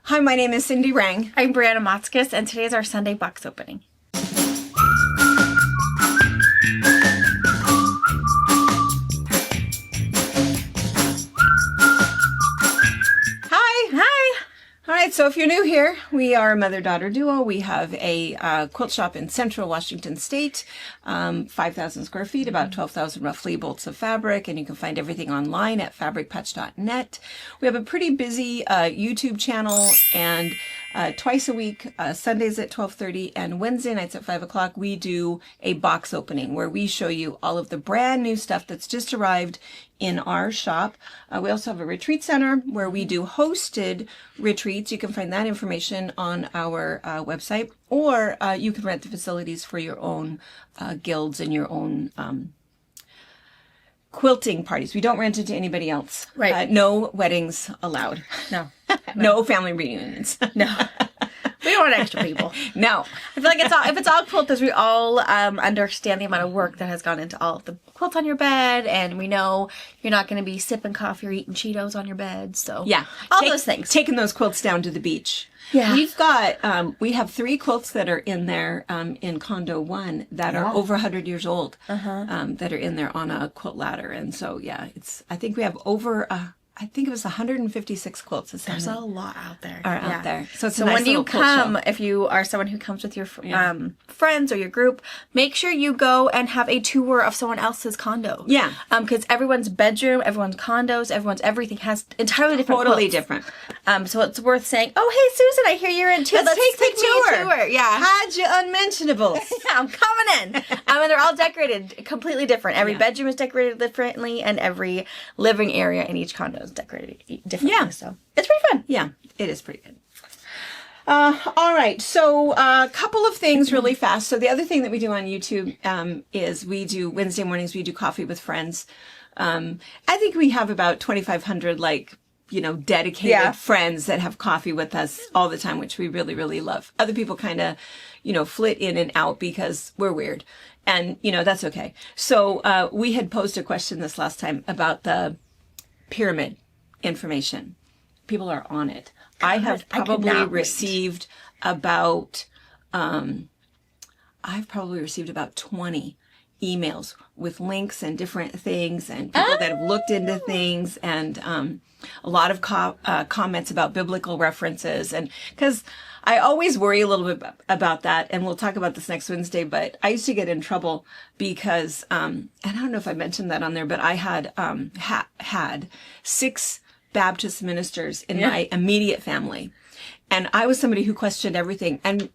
Hi, my name is Cindy Rang. I'm Brianna Motzkus, and today is our Sunday box opening. All right, so if you're new here, we are a mother-daughter duo. We have a quilt shop in central Washington State, 5,000 square feet, about 12,000 roughly bolts of fabric, and you can find everything online at fabricpatch.net. We have a pretty busy YouTube channel, and twice a week, Sundays at 12:30 and Wednesday nights at 5 o'clock, we do a box opening where we show you all of the brand new stuff that's just arrived in our shop. We also have a retreat center where we do hosted retreats. You can find that information on our website, or you can rent the facilities for your own guilds and your own quilting parties. We don't rent it to anybody else. Right. No weddings allowed. No. No family reunions. No. We don't want extra people. No. I feel like if it's all quilters, we all understand the amount of work that has gone into all of the quilts on your bed, and we know you're not going to be sipping coffee or eating Cheetos on your bed. So yeah, all those things. Taking those quilts down to the beach. Yeah. We've got, we have 3 quilts that are in there in Condo 1 that are over 100 years old, that are in there on a quilt ladder. And so, yeah, I think we have over, I think it was 156 quilts. There's a lot out there. Out there. So it's a so nice when you little quilt come, show. if you are someone who comes with your friends or your group, make sure you go and have a tour of someone else's condo. Yeah. Because everyone's bedroom, everyone's condos, everyone's everything has entirely different Totally quilts. different. So it's worth saying, oh, hey, Susan, I hear you're in too. Let's take me the a tour. Yeah. Hide your unmentionables. Yeah, I'm coming in. And they're all decorated completely different. Every bedroom is decorated differently, and every living area in each condo is decorated differently. Yeah. So it's pretty fun. Yeah, it is pretty good. All right, so a couple of things really fast. So the other thing that we do on YouTube is we do Wednesday mornings, we do coffee with friends. I think we have about 2,500 dedicated friends that have coffee with us all the time, which we really, really love. Other people kind of, flit in and out because we're weird. And, that's okay. So we had posed a question this last time about the pyramid information. People are on it. I have probably received about, I've probably received about 20 emails with links and different things, and people that have looked into things, and a lot of comments about biblical references. And because I always worry a little bit about that, and we'll talk about this next Wednesday, but I used to get in trouble because, and I don't know if I mentioned that on there, but I had had 6 Baptist ministers in my immediate family. And I was somebody who questioned everything. And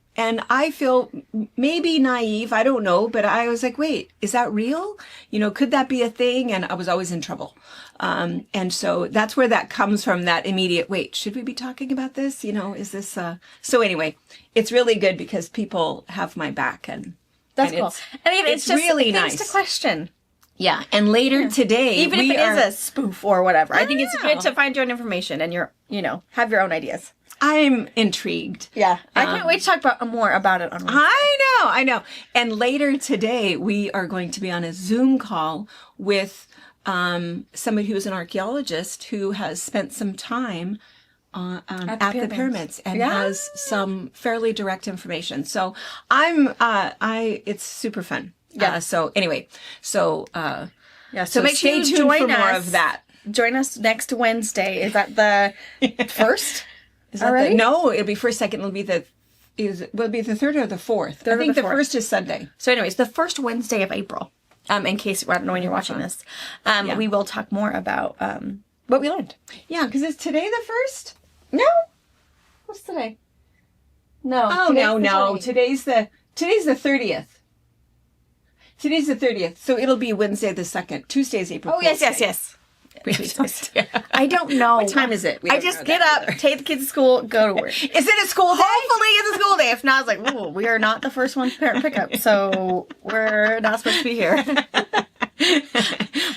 I feel maybe naive, I don't know, but I was like, wait, is that real? Could that be a thing? And I was always in trouble. And so that's where that comes from, that immediate, wait, should we be talking about this? Is this, so anyway, it's really good because people have my back, and that's cool. It's just really things nice to question. Yeah, and later today, even if it is a spoof or whatever, I think it's good to find your own information and have your own ideas. I'm intrigued. Yeah, I can't wait to talk about more about it on Wednesday. I know. And later today, we are going to be on a Zoom call with somebody who is an archaeologist who has spent some time at the pyramids and has some fairly direct information. So it's super fun. Yeah. So anyway, so so make sure stay you tuned join for us. more of that. Join us next Wednesday. Is that the first? Is that no, it'll be first, second. Will it be the third or the fourth? I think the first is Sunday. So anyways, the first Wednesday of April. In case I don't know when you're watching this, we will talk more about what we learned. Yeah, because is today the first? No. What's today? No. Oh no. Today's the 30th. Today's the 30th, so it'll be Wednesday the 2nd. Tuesday's April. Oh, yes. I don't know. What time is it? I just get up, take the kids to school, go to work. Is it a school day? Hopefully it's a school day. If not, it's like, ooh, we are not the first one to parent pickup, so we're not supposed to be here.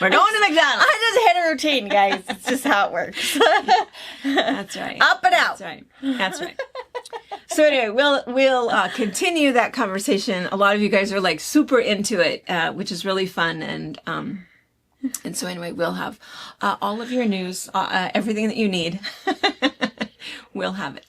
We're going to McDonald's. I just hit a routine, guys. It's just how it works. That's right. Up and out. That's right. So anyway, we'll continue that conversation. A lot of you guys are like super into it, which is really fun, and so anyway, we'll have all of your news, everything that you need We'll have it.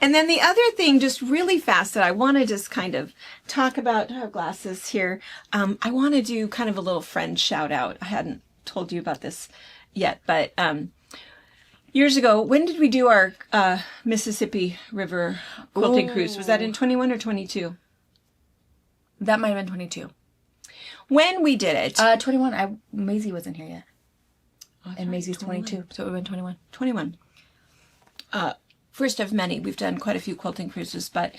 And then the other thing, just really fast, that I want to just kind of talk about, I have glasses here. I want to do kind of a little friend shout out. I hadn't told you about this yet, but years ago, when did we do our Mississippi River quilting cruise? Was that in 21 or 22? That might have been 22. When we did it. 21. Maisie wasn't here yet. And Maisie's 22, so it would have been 21. 21. First of many. We've done quite a few quilting cruises, but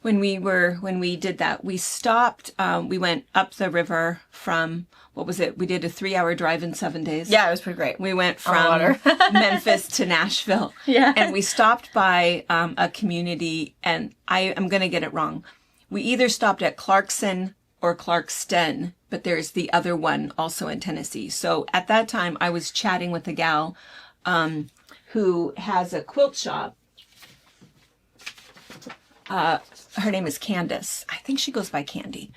when we did that, we stopped, we went up the river from, what was it? We did a 3-hour drive in 7 days. Yeah, it was pretty great. We went from Memphis to Nashville. Yeah. And we stopped by a community, and I am going to get it wrong. We either stopped at Clarkson or Clarkston, but there's the other one also in Tennessee. So at that time, I was chatting with a gal who has a quilt shop. Her name is Candace. I think she goes by Candy.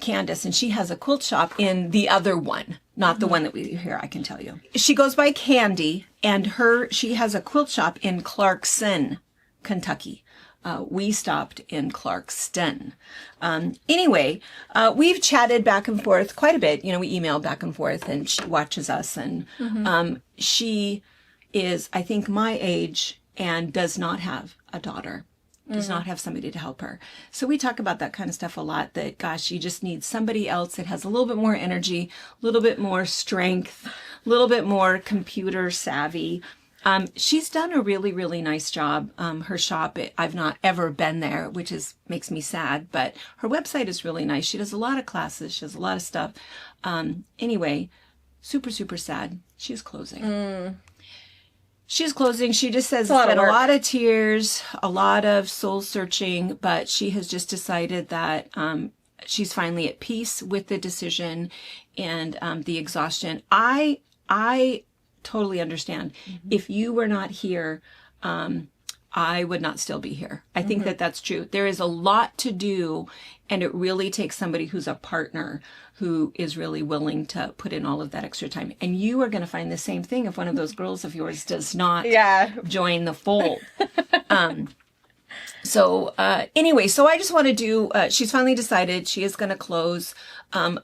Candace, and she has a quilt shop in the other one, not the one that we do here, I can tell you. She goes by Candy, and she has a quilt shop in Clarkson, Kentucky. We stopped in Clarkston. Anyway, we've chatted back and forth quite a bit. You know, we email back and forth, and she watches us, and she is, I think, my age and does not have a daughter. Does not have somebody to help her. So we talk about that kind of stuff a lot, that, gosh, you just need somebody else that has a little bit more energy, a little bit more strength, a little bit more computer savvy. She's done a really, really nice job. Her shop, I've not ever been there, which makes me sad, but her website is really nice. She does a lot of classes. She does a lot of stuff. Anyway, super, super sad. She's closing. She's closing. She just says it's been a lot of tears, a lot of soul searching, but she has just decided that she's finally at peace with the decision and the exhaustion. I totally understand. If you were not here, I would not still be here. I think that that's true. There is a lot to do, and it really takes somebody who's a partner who is really willing to put in all of that extra time. And you are going to find the same thing if one of those girls of yours does not join the fold. Anyway, so I just want to do, she's finally decided she is going to close,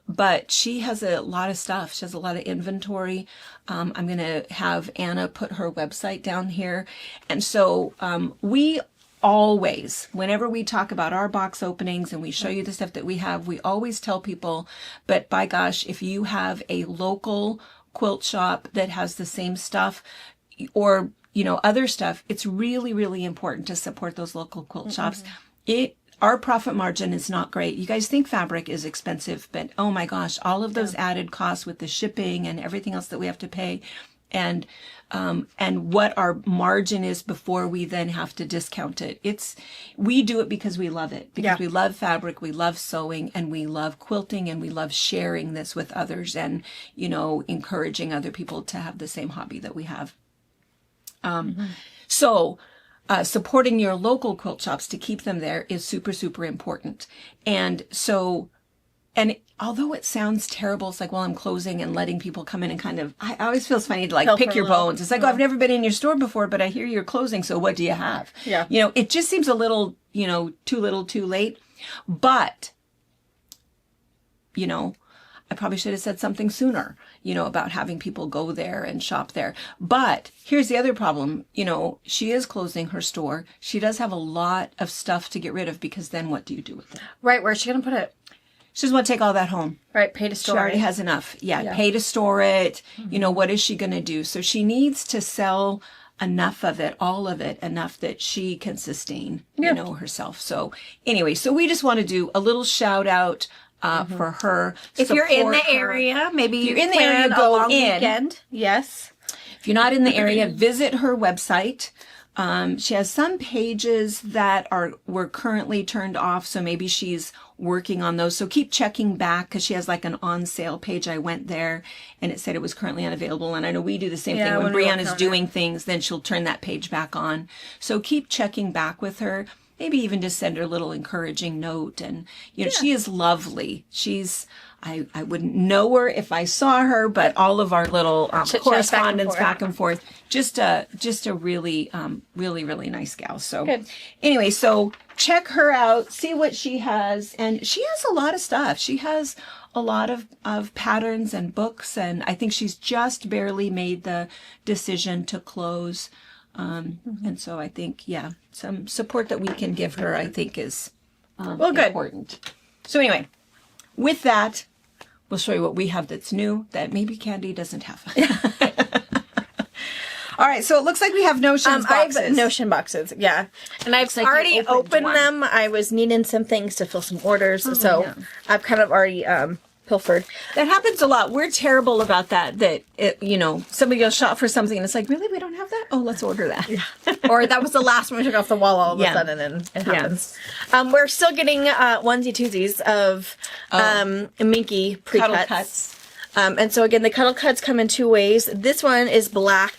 but she has a lot of stuff. She has a lot of inventory. I'm going to have Anna put her website down here. And so we always, whenever we talk about our box openings and we show you the stuff that we have, we always tell people, but by gosh, if you have a local quilt shop that has the same stuff or, you know, other stuff, it's really, really important to support those local quilt shops. Our profit margin is not great. You guys think fabric is expensive, but oh my gosh, all of those added costs with the shipping and everything else that we have to pay, and what our margin is before we then have to discount it. We do it because we love it, because we love fabric, we love sewing, and we love quilting, and we love sharing this with others and, you know, encouraging other people to have the same hobby that we have. Supporting your local quilt shops to keep them there is super, super important. And so, and although it sounds terrible, it's like, well, I'm closing and letting people come in and kind of, I always feels funny to like pick your bones. It's like, oh, I've never been in your store before, but I hear you're closing. So what do you have? Yeah. You know, it just seems a little, you know, too little, too late. But, you know, I probably should have said something sooner, you know, about having people go there and shop there. But here's the other problem. You know, she is closing her store. She does have a lot of stuff to get rid of, because then what do you do with it? Right. Where's she going to put it? She doesn't want to take all that home. Right. Pay to store it. She already has enough. Yeah. Pay to store it. You know, what is she going to do? So she needs to sell enough of it, all of it, enough that she can sustain, you know, herself. So anyway, so we just want to do a little shout out for her. If you're in the area, maybe you're in the area, go in. Weekend. Yes. If you're not in the area, visit her website. She has some pages that were currently turned off, so maybe she's working on those. So keep checking back, because she has like an on sale page. I went there and it said it was currently unavailable. And I know we do the same thing. When Brianna's doing things, then she'll turn that page back on. So keep checking back with her. maybe even just send her a little encouraging note. And, you know, she is lovely. I wouldn't know her if I saw her, but all of our little correspondence back and forth, just a really, really nice gal. So Good. Anyway, so check her out, see what she has. And she has a lot of stuff. She has a lot of patterns and books. And I think she's just barely made the decision to close. And so I think, some support that we can give her, I think is important. So anyway, with that, we'll show you what we have that's new that maybe Candy doesn't have. All right, so it looks like we have Notion boxes. I have Notion boxes, yeah. And I've like already you opened opened them. I was needing some things to fill some orders, so I've kind of already pilfered. That happens a lot. We're terrible about that. Somebody will shop for something and it's like, really, we don't have that? Oh, let's order that. Yeah. Or that was the last one we took off the wall all of a sudden, and it happens. We're still getting onesie twosies of Minky pre-cuts. Cuddle cuts. And so again, the cuddle cuts come in 2 ways. This one is black.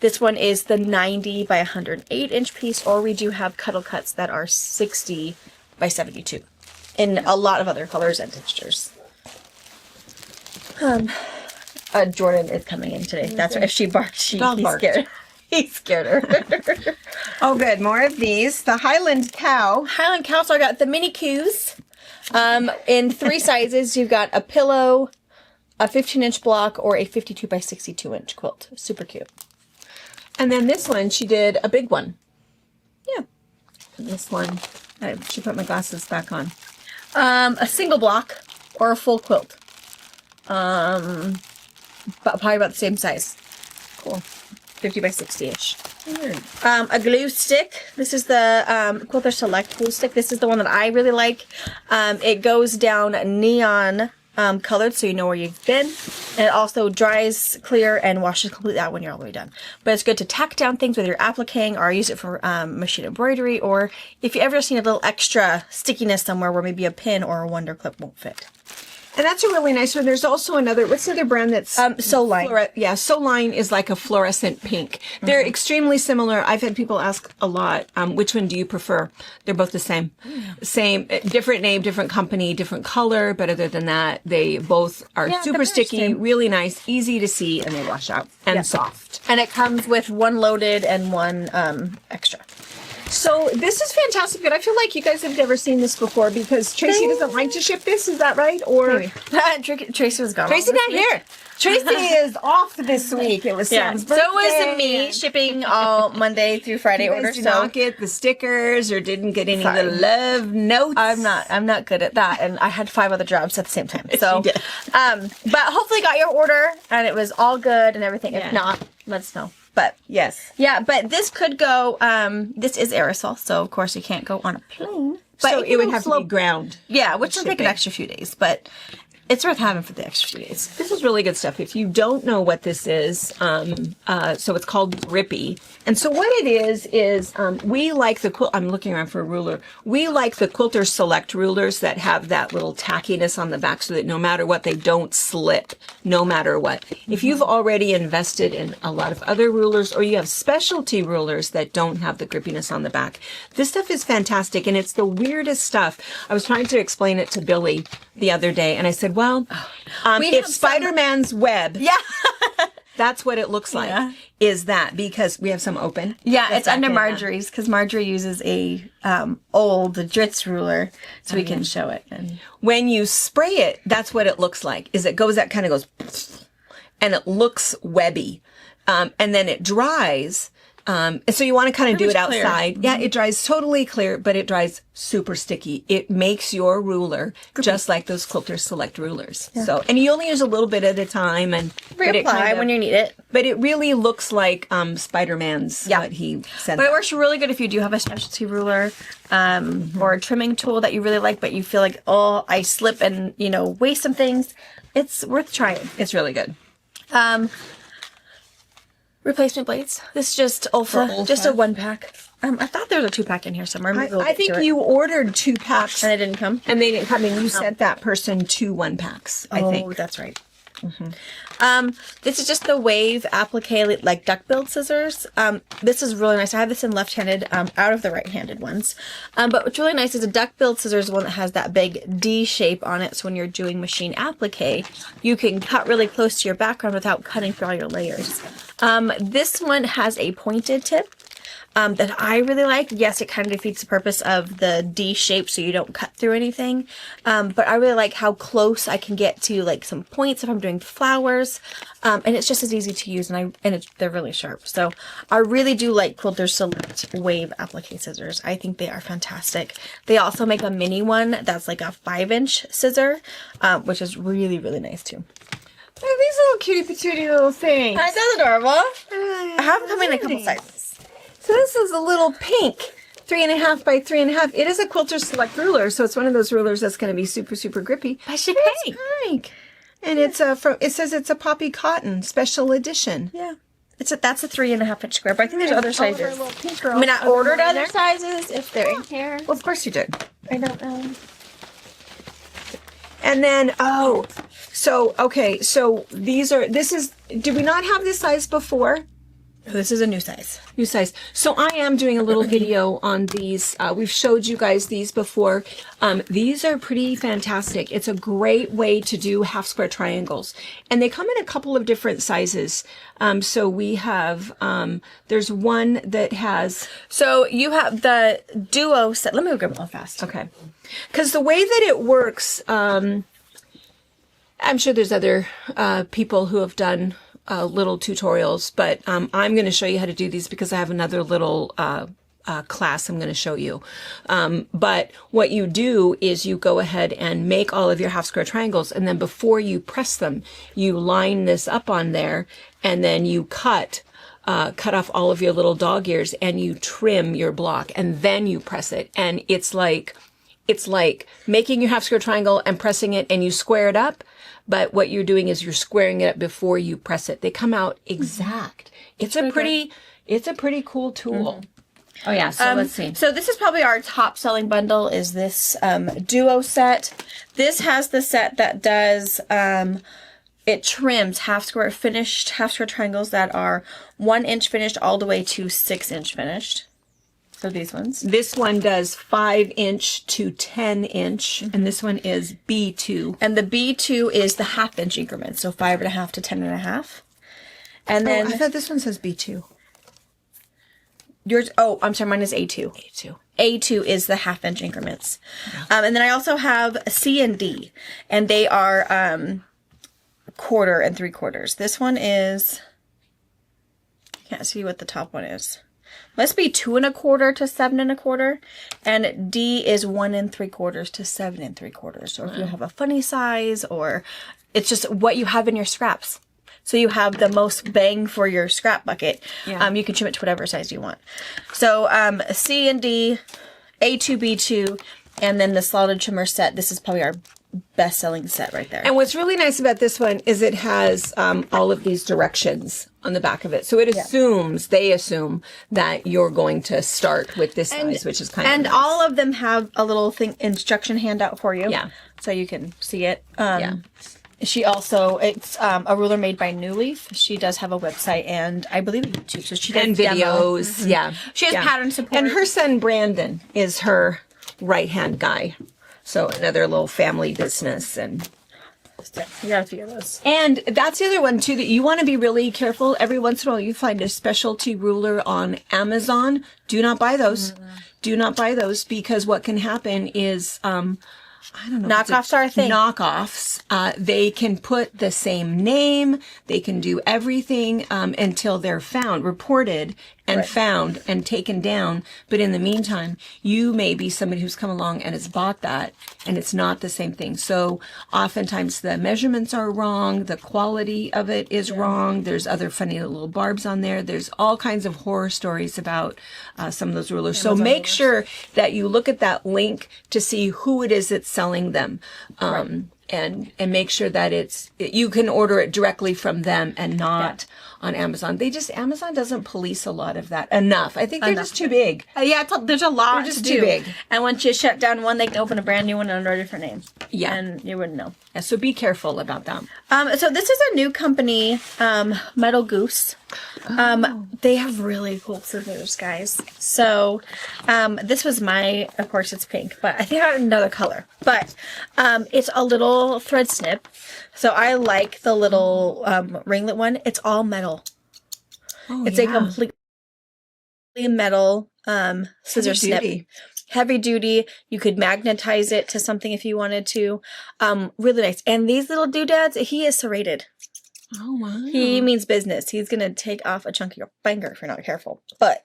This one is the 90 by 108 inch piece, or we do have cuddle cuts that are 60 by 72 in a lot of other colors and textures. Jordan is coming in today. That's right. If she barks, he's scared. He's scared her. Oh, good. More of these. The Highland Cow. Highland Cow. So I got the mini coos in 3 sizes. You've got a pillow, a 15-inch block, or a 52 by 62-inch quilt. Super cute. And then this one, she did a big one. Yeah. And this one, she put my glasses back on. A single block or a full quilt. But probably about the same size. Cool. 50 by 60-ish. A glue stick. This is the Quilter Select glue stick. This is the one that I really like. It goes down neon colored, so you know where you've been. And it also dries clear and washes completely out when you're all the way done. But it's good to tack down things with your appliquing, or use it for machine embroidery, or if you ever seen a little extra stickiness somewhere where maybe a pin or a wonder clip won't fit. And that's a really nice one. There's also another, what's the other brand that's... Soline. Soline is like a fluorescent pink. They're extremely similar. I've had people ask a lot, which one do you prefer? They're both the same. Same, different name, different company, different color, but other than that, they both are super sticky, really nice, easy to see, and they wash out, and soft. And it comes with 1 loaded and 1 extra. So this is fantastic, but I feel like you guys have never seen this before because Tracy doesn't like to ship this. Is that right? Or Tracy was gone. Tracy not here. Tracy is off this week. It was Sam's birthday. So was me, shipping all Monday through Friday orders. Did not get the stickers or didn't get any of the love notes. I'm not good at that, and I had 5 other jobs at the same time. So, you did. But hopefully got your order and it was all good and everything. If not, let us know. But yes. Yeah, but this could go, this is aerosol, so of course it can't go on a plane. But so it would have to be ground. Yeah, which will take an extra few days, but it's worth having for the extra few days. This is really good stuff. If you don't know what this is, so it's called Grippy. And so what it is we like the I'm looking around for a ruler. We like the Quilter Select rulers that have that little tackiness on the back so that no matter what, they don't slip, no matter what. If you've already invested in a lot of other rulers, or you have specialty rulers that don't have the grippiness on the back, this stuff is fantastic. And it's the weirdest stuff. I was trying to explain it to Billy the other day, and I said, well, if Spider-Man's web, that's what it looks like, is that, because we have some open. Yeah, it's under Marjorie's, because Marjorie uses a old Dritz ruler, so we can show it. And when you spray it, that's what it looks like, is it goes, that kind of goes, and it looks webby. And then it dries. And so you want to kind of do it outside. Clear. Yeah, it dries totally clear, but it dries super sticky. It makes your ruler just like those Quilter Select rulers. Yeah. So, and you only use a little bit at a time and reapply when you need it. But it really looks like Spider-Man's what he sent. But it works really good if you do have a specialty ruler or a trimming tool that you really like, but you feel like, oh, I slip and waste some things. It's worth trying. It's really good. Replacement blades. This is just Olfa. Just a 1-pack. I thought there was a 2-pack in here somewhere. I think you ordered 2 packs. And they didn't come? And they didn't come, and you sent that person 2 1-packs, I think. Oh, that's right. This is just the Wave applique like duck build scissors. This is really nice. I have this in left-handed, out of the right-handed ones. But what's really nice is a duck build scissors, one that has that big D shape on it. So when you're doing machine applique, you can cut really close to your background without cutting through all your layers. This one has a pointed tip. That I really like. Yes, it kind of defeats the purpose of the D shape so you don't cut through anything. But I really like how close I can get to like some points if I'm doing flowers. And it's just as easy to use they're really sharp. So I really do like Quilter Select Wave applique scissors. I think they are fantastic. They also make a mini one that's like a 5-inch scissor, which is really, really nice too. Oh, these little cutie patootie little things. That's adorable. I have them come in a couple sizes. So this is a little pink 3.5 by 3.5. It is a Quilter Select ruler, so it's one of those rulers that's going to be super, super grippy. But she It's pink. And it's it says it's a poppy cotton special edition. Yeah. That's a 3.5-inch square, but I think there's other sizes. I mean, I ordered other sizes if they're in here. Well, of course you did. I don't know. And then, so did we not have this size before? This is a new size. New size. So I am doing a little video on these. We've showed you guys these before. These are pretty fantastic. It's a great way to do half square triangles. And they come in a couple of different sizes. So we have, there's one that has... So you have the duo set. Let me go grab it real fast. Okay. Because the way that it works, I'm sure there's other people who have done little tutorials, but I'm going to show you how to do these because I have another little class I'm going to show you. But what you do is you go ahead and make all of your half square triangles, and then before you press them, you line this up on there, and then you cut off all of your little dog ears, and you trim your block, and then you press it. And it's like making your half square triangle and pressing it, and you square it up. But what you're doing is you're squaring it up before you press it. They come out exact. It's a pretty cool tool. Oh yeah, so let's see. So this is probably our top selling bundle is this duo set. This has the set that does, it trims half square triangles that are 1 inch finished all the way to 6-inch finished. So these ones. This one does 5-inch to 10-inch, and this one is B2. And the B2 is the 1/2-inch increments, so 5.5 to 10.5. And then I thought this one says B2. Yours, I'm sorry, mine is A2. A2 is the 1/2-inch increments. Yeah. And then I also have C and D, and they are 1/4 and 3/4. This one is, can't see what the top one is. Must be 2 1/4 to 7 1/4, and D is 1 3/4 to 7 3/4. Or if you have a funny size, or it's just what you have in your scraps. So you have the most bang for your scrap bucket. Yeah. You can trim it to whatever size you want. So C and D, A2, B2, and then the slotted trimmer set. This is probably our best-selling set right there. And what's really nice about this one is it has all of these directions on the back of it. So it assumes, they assume that you're going to start with this size, which is kind of nice. All of them have a little instruction handout for you. Yeah. So you can see it. She also, it's a ruler made by New Leaf. She does have a website and I believe YouTube. So she does videos. Mm-hmm. Yeah. She has pattern support. And her son Brandon is her right-hand guy. So another little family business, and you gotta figure those. And that's the other one too, that you want to be really careful. Every once in a while you find a specialty ruler on Amazon. Do not buy those. Mm-hmm. Do not buy those, because what can happen is, I don't know. Knockoffs are a thing. Knockoffs. They can put the same name. They can do everything until they're reported and found and taken down. But in the meantime, you may be somebody who's come along and has bought that, and it's not the same thing. So oftentimes the measurements are wrong. The quality of it is wrong. There's other funny little barbs on there. There's all kinds of horror stories about some of those rulers. So make sure that you look at that link to see who it is that's selling them. and make sure that you can order it directly from them and not on Amazon. Amazon doesn't police a lot of that enough. I think they're just too big. Yeah, there's a lot They're just to do. too big. And once you shut down one, they can open a brand new one under a different name. Yeah. And you wouldn't know. Yeah, so be careful about that. So this is a new company, Metal Goose. They have really cool scissors, guys. So, this was of course it's pink, but I think I got another color. But, it's a little thread snip. So I like the little, ringlet one. It's all metal. Oh, It's a completely metal, scissor snip. Heavy-duty. Heavy duty. You could magnetize it to something if you wanted to. Really nice. And these little doodads, he is serrated. Oh, wow. He means business. He's going to take off a chunk of your finger if you're not careful. But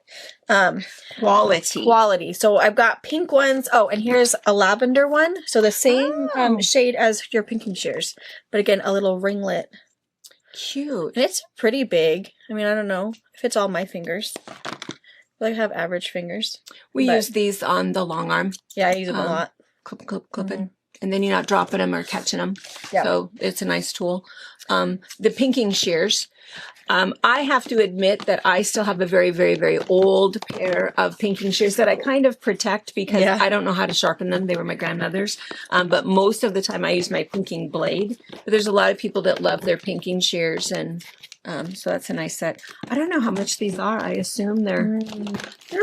quality. So I've got pink ones. Oh, and here's a lavender one. So the same shade as your pinking shears. But again, a little ringlet. Cute. And it's pretty big. I mean, I don't know if it's all my fingers. I have average fingers. We use these on the long arm. Yeah, I use them a lot. Clipping. And then you're not dropping them or catching them. Yeah. So it's a nice tool. The pinking shears. I have to admit that I still have a very, very, very old pair of pinking shears that I kind of protect because I don't know how to sharpen them. They were my grandmother's. But most of the time I use my pinking blade. But there's a lot of people that love their pinking shears, and so that's a nice set. I don't know how much these are. I assume they're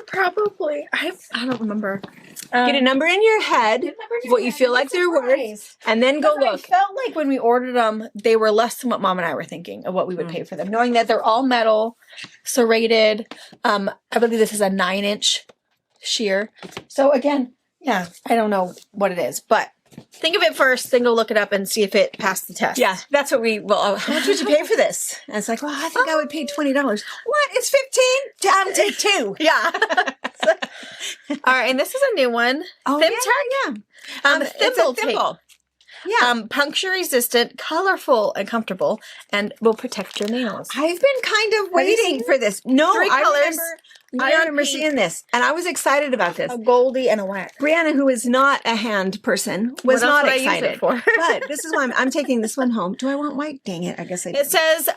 probably, I don't remember. Get a number in your head, what you feel like they're worth, and then go look. I felt like when we ordered them, they were less than what Mom and I were thinking of what we would pay for them, knowing that they're all metal, serrated. I believe this is a 9-inch shear. So again, I don't know what it is, but think of it first, then go look it up and see if it passed the test. Yeah, that's what how much would you pay for this? And it's like, well, I think I would pay $20. What? It's 15? Take 2. Yeah. All right, and this is a new one. Oh, Thimtech. It's a thimble. Yeah. Puncture resistant, colorful, and comfortable, and will protect your nails. I've been kind of waiting for this. No, 3 colors. I remember seeing this, and I was excited about this. A goldie and a white. Brianna, who is not a hand person, was not excited. For? But this is why I'm taking this one home. Do I want white? Dang it. I guess I do. It says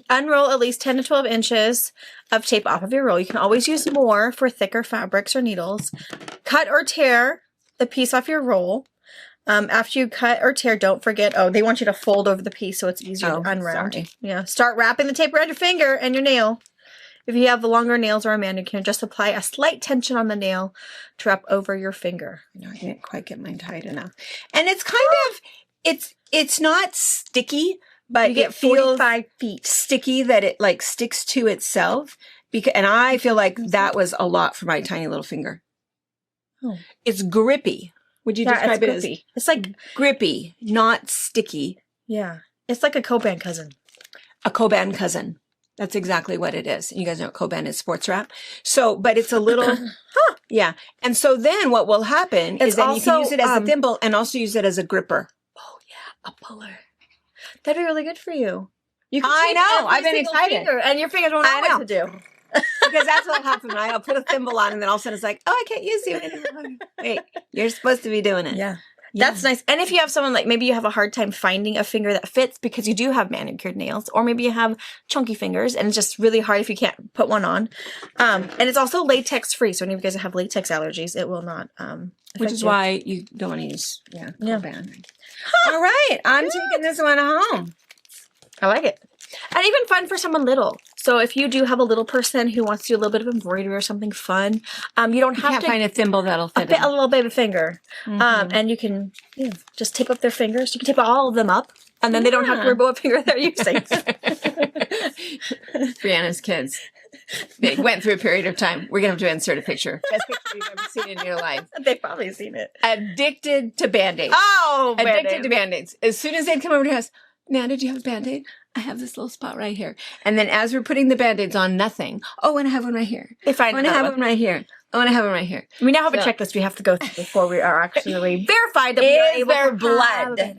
unroll at least 10 to 12 inches of tape off of your roll. You can always use more for thicker fabrics or needles. Cut or tear the piece off your roll. After you cut or tear, don't forget, they want you to fold over the piece so it's easier to unround. Sorry. Yeah. Start wrapping the tape around your finger and your nail. If you have the longer nails or a manicure, just apply a slight tension on the nail to wrap over your finger. No, I didn't quite get mine tight enough. And it's kind of, it's not sticky, but you get it feels 45 feet sticky that it like sticks to itself. And I feel like that was a lot for my tiny little finger. Oh. It's grippy. Would you describe it as? It's like grippy, not sticky. Yeah. It's like a Coban cousin. A Coban cousin. That's exactly what it is. You guys know what Coban is, sports wrap. So, but it's a little, yeah. And so then what will happen is that you can use it as a thimble and also use it as a gripper. Oh yeah, a puller. That'd be really good for you. You can I know. I've been excited. And your fingers won't know what to do. Because that's what happened. I'll put a thimble on and then all of a sudden it's like, oh, I can't use you anymore. Wait, you're supposed to be doing it. Yeah. That's nice. And if you have someone like maybe you have a hard time finding a finger that fits because you do have manicured nails, or maybe you have chunky fingers and it's just really hard if you can't put one on. And it's also latex free. So any of you guys that have latex allergies, it will not. Which is why you don't want to use Coban. All right. I'm taking this one home. I like it. And even fun for someone little. So if you do have a little person who wants to do a little bit of embroidery or something fun, you don't have to find a thimble that'll fit a little baby finger. And you can just tape up their fingers. You can tape all of them up, and then they don't have to worry about what finger they're using. Brianna's kids. They went through a period of time. We're going to have to insert a picture. Best picture you've ever seen in your life. They've probably seen it. Addicted to Band-Aids. Oh, Addicted to Band-Aids. As soon as they'd come over to us, Nan, did you have a Band-Aid? I have this little spot right here. And then as we're putting the Band-Aids on, nothing. Oh, and I have one right here. They find I want to have one right here. I want to have one right here. We now have a checklist we have to go through before we are actually verified that we are able their to blood.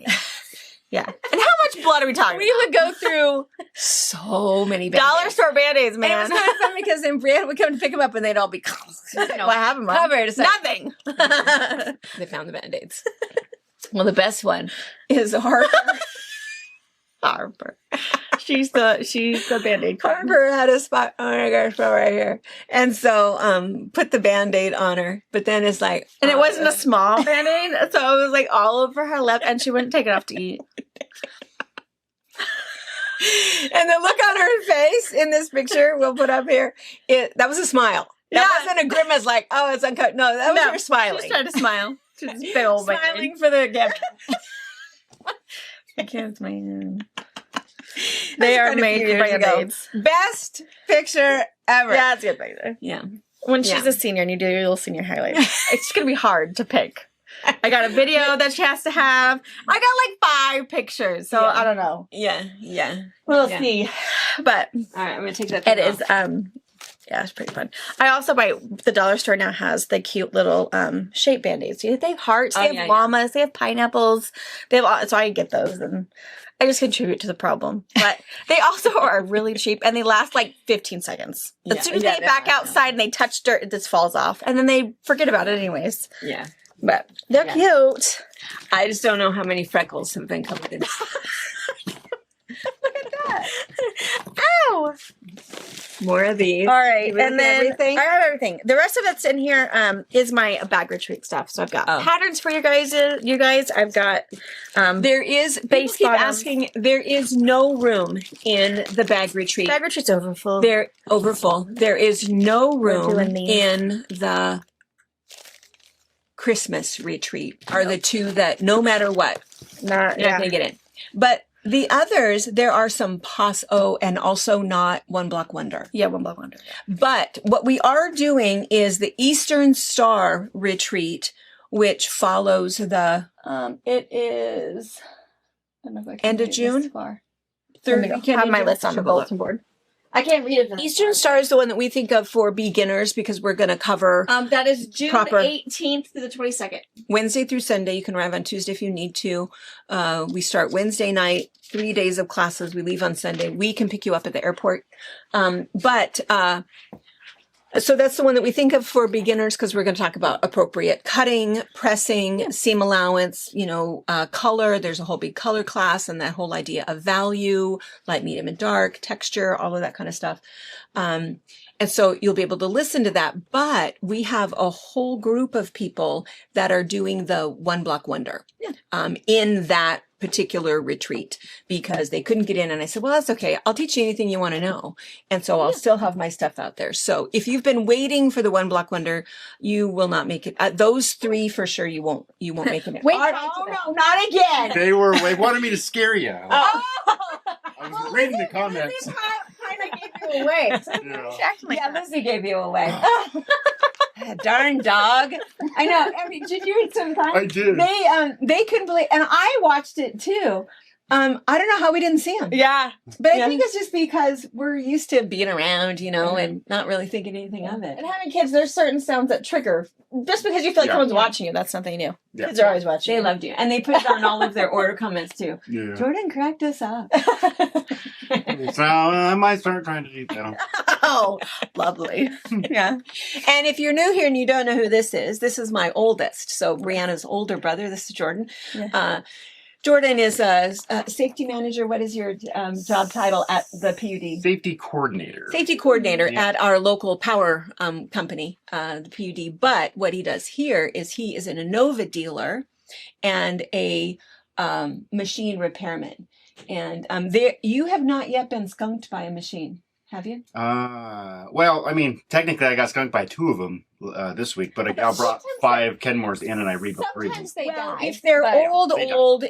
Yeah. And how much blood are we talking We would go through so many Band-Aids. Dollar store Band-Aids, man. And it was kind of fun because then Brianna would come to pick them up and they'd all be what happened, Mom? covered. Nothing. They found the Band-Aids. Well, the best one is Harper. Harper. She's the Band-Aid queen. Harper had a spot on her spot right here. And so put the Band-Aid on her. But then it's like, And it wasn't a small Band-Aid, so it was like all over her lip, and she wouldn't take it off to eat. And the look on her face in this picture we'll put up here, that was a smile. That wasn't a grimace like, oh, it's uncut. No, that was her smiling. She started to smile. She was big old Smiling for the gift. I can't smile. They are made for Band-Aids. Best picture ever. Yeah, it's a good picture. Yeah. When she's a senior and you do your little senior highlights, it's going to be hard to pick. I got a video that she has to have. I got like 5 pictures, so I don't know. Yeah. We'll see. But all right, I'm going to take that. It is, yeah, it's pretty fun. I also the dollar store now has the cute little shape Band-Aids. They have hearts, they have llamas, they have pineapples. They have so I get those and I just contribute to the problem. But they also are really cheap and they last like 15 seconds. As soon as they back outside and they touch dirt, it just falls off. And then they forget about it anyways. Yeah. But they're cute. I just don't know how many freckles have been covered in. Look at that. Ow! More of these. All right. And then everything? I have everything. The rest of that's in here is my bag retreat stuff. So I've got patterns for you guys. I've got there is base keep asking. There is no room in the bag retreat. Bag retreat's overfull. They're overfull. There is no room in the Christmas retreat. Are the two that no matter what, you're not gonna get in. But the others, there are some and also not One Block Wonder. Yeah, One Block Wonder. Yeah. But what we are doing is the Eastern Star retreat, which follows the it is I don't know if I can end of June. Third weekend. I have my list on the bulletin board. I can't read it. Eastern Star is the one that we think of for beginners because we're going to cover that is June 18th to the 22nd. Wednesday through Sunday. You can arrive on Tuesday if you need to. We start Wednesday night, 3 days of classes. We leave on Sunday. We can pick you up at the airport. So that's the one that we think of for beginners because we're going to talk about appropriate cutting, pressing, seam allowance, color. There's a whole big color class and that whole idea of value, light, medium, and dark, texture, all of that kind of stuff. And so you'll be able to listen to that. But we have a whole group of people that are doing the One Block Wonder in that particular retreat because they couldn't get in. And I said, well, that's okay. I'll teach you anything you want to know. And so I'll still have my stuff out there. So if you've been waiting for the One Block Wonder, you will not make it. Those 3 for sure, you won't make it. Wait, no, not again. They wanted me to scare you. I was reading the comments. I gave you away. Lizzie gave you away. Darn dog. I know. I mean, did you read sometimes? I did. They couldn't believe, and I watched it too. I don't know how we didn't see them. Yeah. But I think it's just because we're used to being around, and not really thinking anything of it. And having kids, there's certain sounds that trigger. Just because you feel like someone's watching you, that's something new. Yeah. Kids are always watching. They loved you. And they put it on all of their order comments too. Yeah. Jordan cracked us up. So I might start trying to eat them. Oh, lovely. Yeah. And if you're new here and you don't know who this is my oldest. So Brianna's older brother. This is Jordan. Yeah. Jordan is a safety manager. What is your job title at the PUD? Safety coordinator. Safety coordinator at our local power company, the PUD. But what he does here is he is an Innova dealer and a machine repairman. And you have not yet been skunked by a machine, have you? Well, I mean, technically I got skunked by 2 of them this week, but I brought 5 Kenmores in and I rebuilt 3 of them. Sometimes they die. If they're old,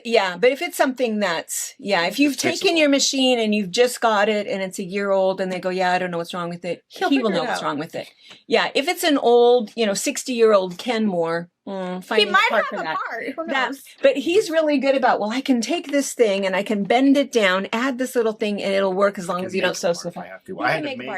yeah. But if it's something that's, if you've taken your machine and you've just got it and it's a year old and they go, I don't know what's wrong with it, he will know what's wrong with it. Yeah, if it's an old, 60-year-old Kenmore, he might have a part. Who knows? But he's really good about, I can take this thing and I can bend it down, add this little thing, and it'll work as long as you don't sew so far.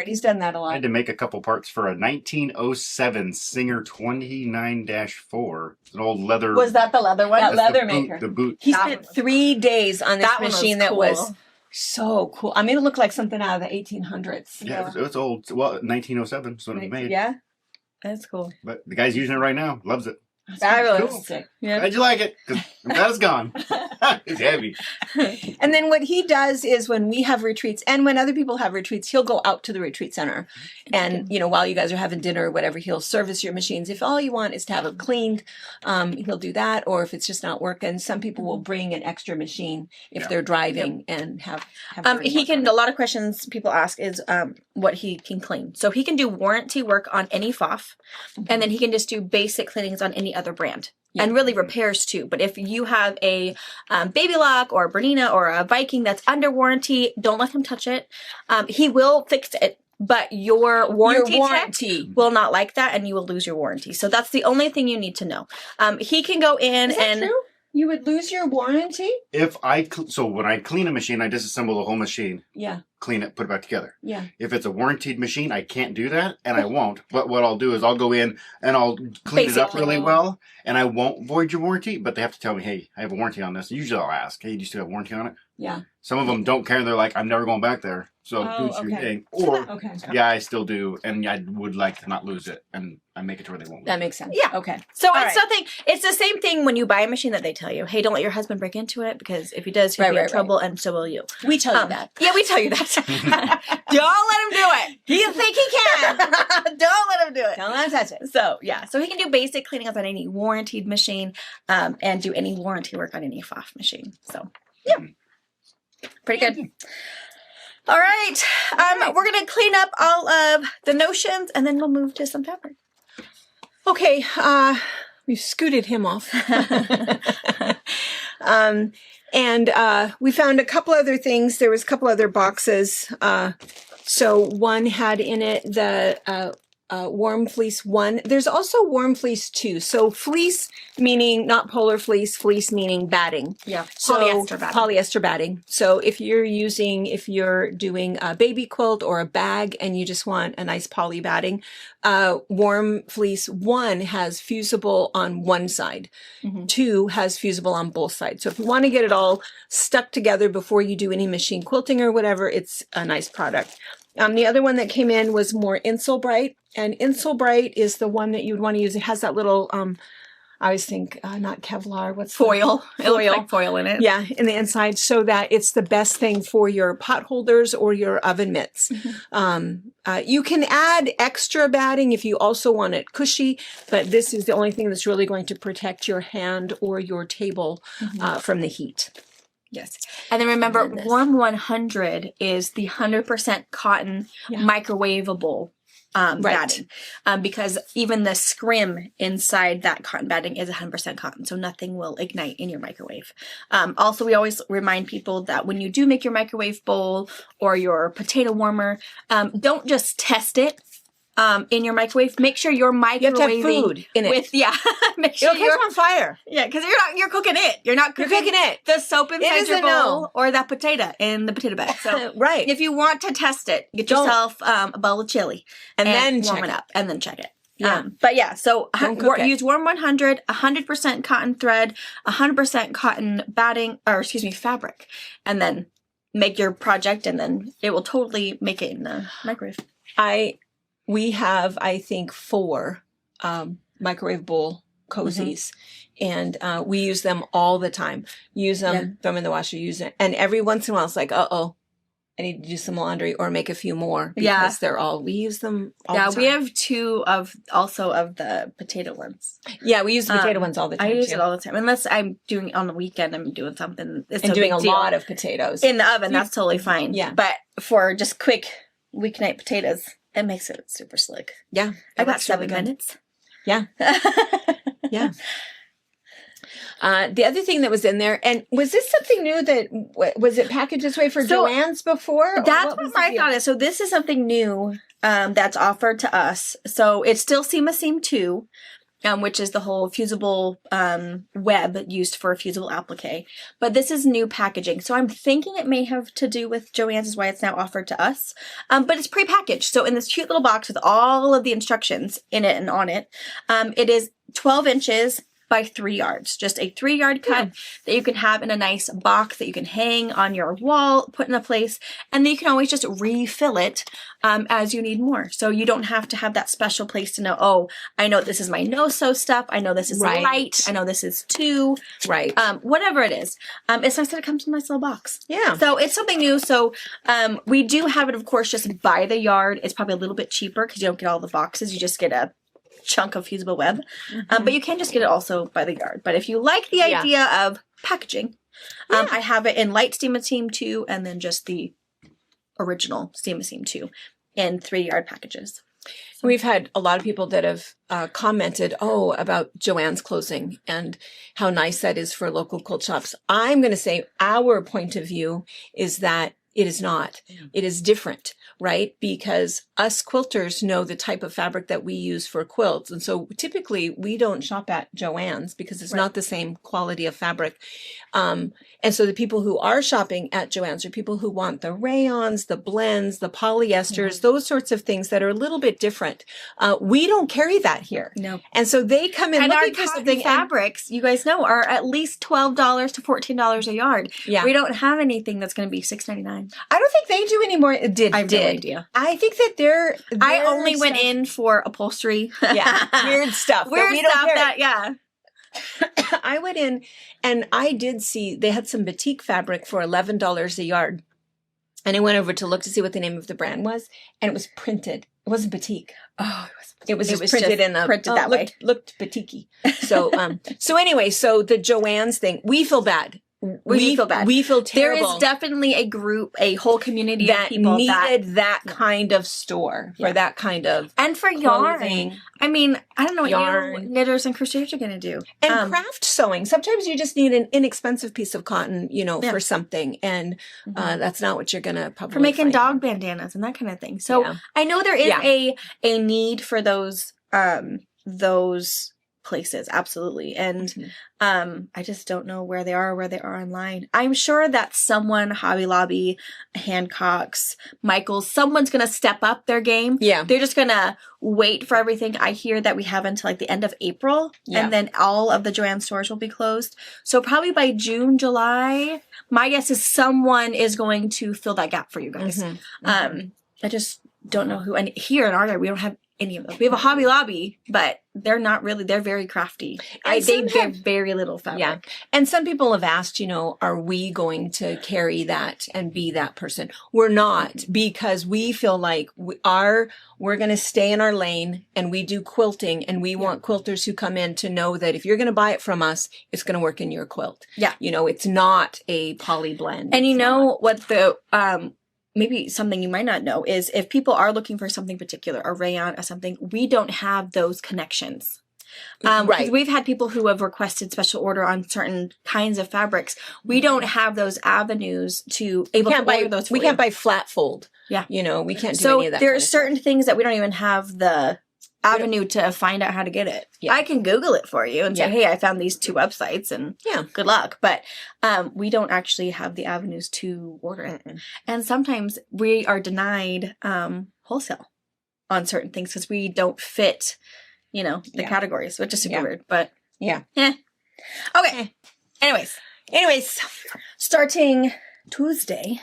He's done that a lot. I had to make a couple parts for a 1907 Singer 29-4. It's an old leather. Was that the leather one? That leather maker. The boot. He spent 3 days on this machine that was so cool. I mean, it looked like something out of the 1800s. Yeah, it was old. Well, 1907 is when it was made. Yeah, that's cool. But the guy's using it right now. Loves it. Fabulous. Cool. Yeah. How'd you like it? 'Cause I'm glad it's gone. It's heavy. And then what he does is when we have retreats and when other people have retreats, he'll go out to the retreat center and, while you guys are having dinner or whatever, he'll service your machines. If all you want is to have it cleaned, he'll do that. Or if it's just not working, some people will bring an extra machine if they're driving and have He can, a lot of questions people ask is what he can clean. So he can do warranty work on any FOF, and then he can just do basic cleanings on any other brand. And really repairs too. But if you have a Baby Lock or a Bernina or a Viking that's under warranty, don't let him touch it. He will fix it, but your warranty tech will not like that, and you will lose your warranty. So that's the only thing you need to know. He can go in and... True? You would lose your warranty? So when I clean a machine, I disassemble the whole machine. Yeah. Clean it, put it back together. Yeah. If it's a warranted machine, I can't do that, and I won't. But what I'll do is I'll go in and I'll clean it up really well, and I won't void your warranty, but they have to tell me, hey, I have a warranty on this. Usually I'll ask, hey, do you still have a warranty on it? Yeah. Some of them don't care, and they're like, I'm never going back there. So do your thing. Or, yeah, I still do, and I would like to not lose it, and I make it to where they won't lose That makes sense. Yeah. Okay. So it's the same thing when you buy a machine that they tell you, hey, don't let your husband break into it, because if he does, he'll be in trouble, and so will you. We tell you that. Yeah, we tell you that. Don't let him do it. You think he can. Don't let him do it. Don't let him touch it. So, yeah. So he can do basic cleaning up on any warranted machine, and do any warranty work on any FOF machine. So, yeah. Pretty good. All right. We're going to clean up all of the notions, and then we'll move to some fabric. Okay. We've scooted him off. And we found a couple other things. There was a couple other boxes. So one had in it the warm fleece 1. There's also warm fleece 2. So fleece meaning not polar fleece, fleece meaning batting. Yeah, so polyester batting. Polyester batting. So if you're doing a baby quilt or a bag and you just want a nice poly batting, warm fleece 1 has fusible on one side. 2 has fusible on both sides. So if you want to get it all stuck together before you do any machine quilting or whatever, it's a nice product. The other one that came in was more Insel Bright, and Insel Bright is the one that you would want to use. It has that little, I always think, not Kevlar, what's foil. It looks like foil in it. Yeah, in the inside, so that it's the best thing for your pot holders or your oven mitts. You can add extra batting if you also want it cushy, but this is the only thing that's really going to protect your hand or your table from the heat. Yes. And then remember, Warm 100 is the 100% cotton microwavable batting. Because even the scrim inside that cotton batting is 100% cotton, so nothing will ignite in your microwave. Also, we always remind people that when you do make your microwave bowl or your potato warmer, don't just test it. In your microwave, make sure you're microwaving you have to have food in it. Make sure it'll catch on fire. Yeah, because you're cooking it. You're not cooking it. The soap inside your bowl or that potato in the potato bag. So right. If you want to test it, get yourself a bowl of chili and then warm it up and then check it. Yeah. But yeah, so use Warm 100, 100% cotton thread, 100% cotton batting, fabric, and then make your project, and then it will totally make it in the microwave. We have, I think, 4 microwave bowl cozies, and we use them all the time. Use them, throw them in the washer, use it. And every once in a while, it's like, I need to do some laundry or make a few more because we use them all the time. Yeah, we have 2 of the potato ones. Yeah, we use the potato ones all the time. I use it all the time. Unless I'm doing on the weekend, I'm doing something. It's and doing a lot of potatoes. In the oven, that's totally fine. Yeah. But for just quick weeknight potatoes, it makes it super slick. Yeah. I got 7 minutes. Yeah. Yeah. The other thing that was in there, and was this something new that, was it packaged this way for Joann's before? That's what my thought is. So this is something new that's offered to us. So it's still Seam a Seam 2, which is the whole fusible web used for a fusible applique. But this is new packaging. So I'm thinking it may have to do with Joann's, is why it's now offered to us. But it's prepackaged. So in this cute little box with all of the instructions in it and on it, it is 12 inches by 3 yards. Just a 3-yard cut that you can have in a nice box that you can hang on your wall, put in a place, and then you can always just refill it as you need more. So you don't have to have that special place to know, oh, I know this is my no-sew stuff. I know this is light. I know this is 2. Right. Whatever it is. It's nice that it comes in a nice little box. Yeah. So it's something new. So we do have it, of course, just by the yard. It's probably a little bit cheaper because you don't get all the boxes. You just get a chunk of fusible web. But you can just get it also by the yard. But if you like the idea of packaging, I have it in light Steam and Seam 2 and then just the original Steam and Seam 2 in 3-yard packages. We've had a lot of people that have commented, about Joann's closing and how nice that is for local quilt shops. I'm going to say our point of view is that it is not. It is different, right? Because us quilters know the type of fabric that we use for quilts. And so typically we don't shop at Joann's because it's not the same quality of fabric. And so the people who are shopping at Joann's are people who want the rayons, the blends, the polyesters, those sorts of things that are a little bit different. We don't carry that here. No. And so they come in And our looking for something. fabrics, you guys know, are at least $12 to $14 a yard. Yeah. We don't have anything that's going to be $6.99. I don't think they do anymore. I have no idea. I think that they're I only went in for upholstery. Yeah. Weird stuff. Weird we don't stuff carry. that, yeah. I went in and I did see they had some batik fabric for $11 a yard. And I went over to look to see what the name of the brand was. And it was printed. It wasn't batik. Oh, it was just printed in a printed that way. Looked batiki. So anyway, so the Joann's thing, we feel bad. We feel bad. We feel There terrible. is definitely a group, a whole community that of people needed that kind of store for that kind of and for clothing. yarn. I mean, I don't know what you Yarn. knitters and crocheters are going to do. And craft sewing. Sometimes you just need an inexpensive piece of cotton, for something. And that's not what you're going to probably for making find. dog bandanas and that kind of thing. So I know there is a need for those places. Absolutely. And I just don't know where they are online. I'm sure that someone, Hobby Lobby, Hancock's, Michael's, someone's going to step up their game. Yeah. They're just going to wait for everything. I hear that we have until like the end of April and then all of the Joann stores will be closed. So probably by June, July, my guess is someone is going to fill that gap for you guys. I just don't know who. And here in our area, we don't have any of those. We have a Hobby Lobby, but they're not really, they're very crafty. They have very little fabric. Yeah. And some people have asked, are we going to carry that and be that person? We're not, because we feel like we're going to stay in our lane and we do quilting, and we want quilters who come in to know that if you're going to buy it from us, it's going to work in your quilt. Yeah. It's not a poly blend. And what the, maybe something you might not know is if people are looking for something particular, a rayon or something, we don't have those connections. Right. We've had people who have requested special order on certain kinds of fabrics. We don't have those avenues to order those. We can't buy flat fold. Yeah. We can't do any of that. So there are certain things that we don't even have the avenue to find out how to get it. Yeah. I can Google it for you and say, hey, I found these 2 websites and good luck. But we don't actually have the avenues to order it. And sometimes we are denied wholesale on certain things because we don't fit, the categories, which is super weird. But okay. Anyways, starting Tuesday.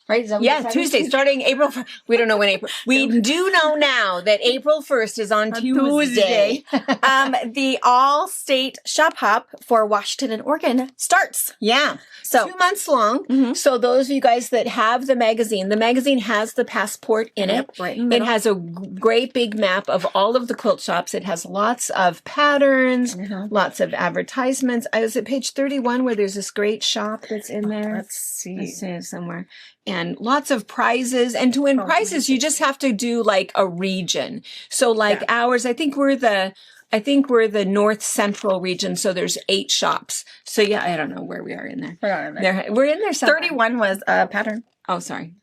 Right? Tuesday, starting April 1st. We don't know when April. We do know now that April 1st is on Tuesday. The all-state shop hop for Washington and Oregon starts. Yeah. So 2 months long. So those of you guys that have the magazine has the passport in it. Right. It has a great big map of all of the quilt shops. It has lots of patterns, lots of advertisements. I was at page 31 where there's this great shop that's in there. Let's see somewhere. And lots of prizes. And to win prizes, you just have to do like a region. So ours, I think we're the North Central region. So there's 8 shops. So I don't know where we are in there. We're not in there. We're in there somewhere. 31 was a pattern. Oh, sorry.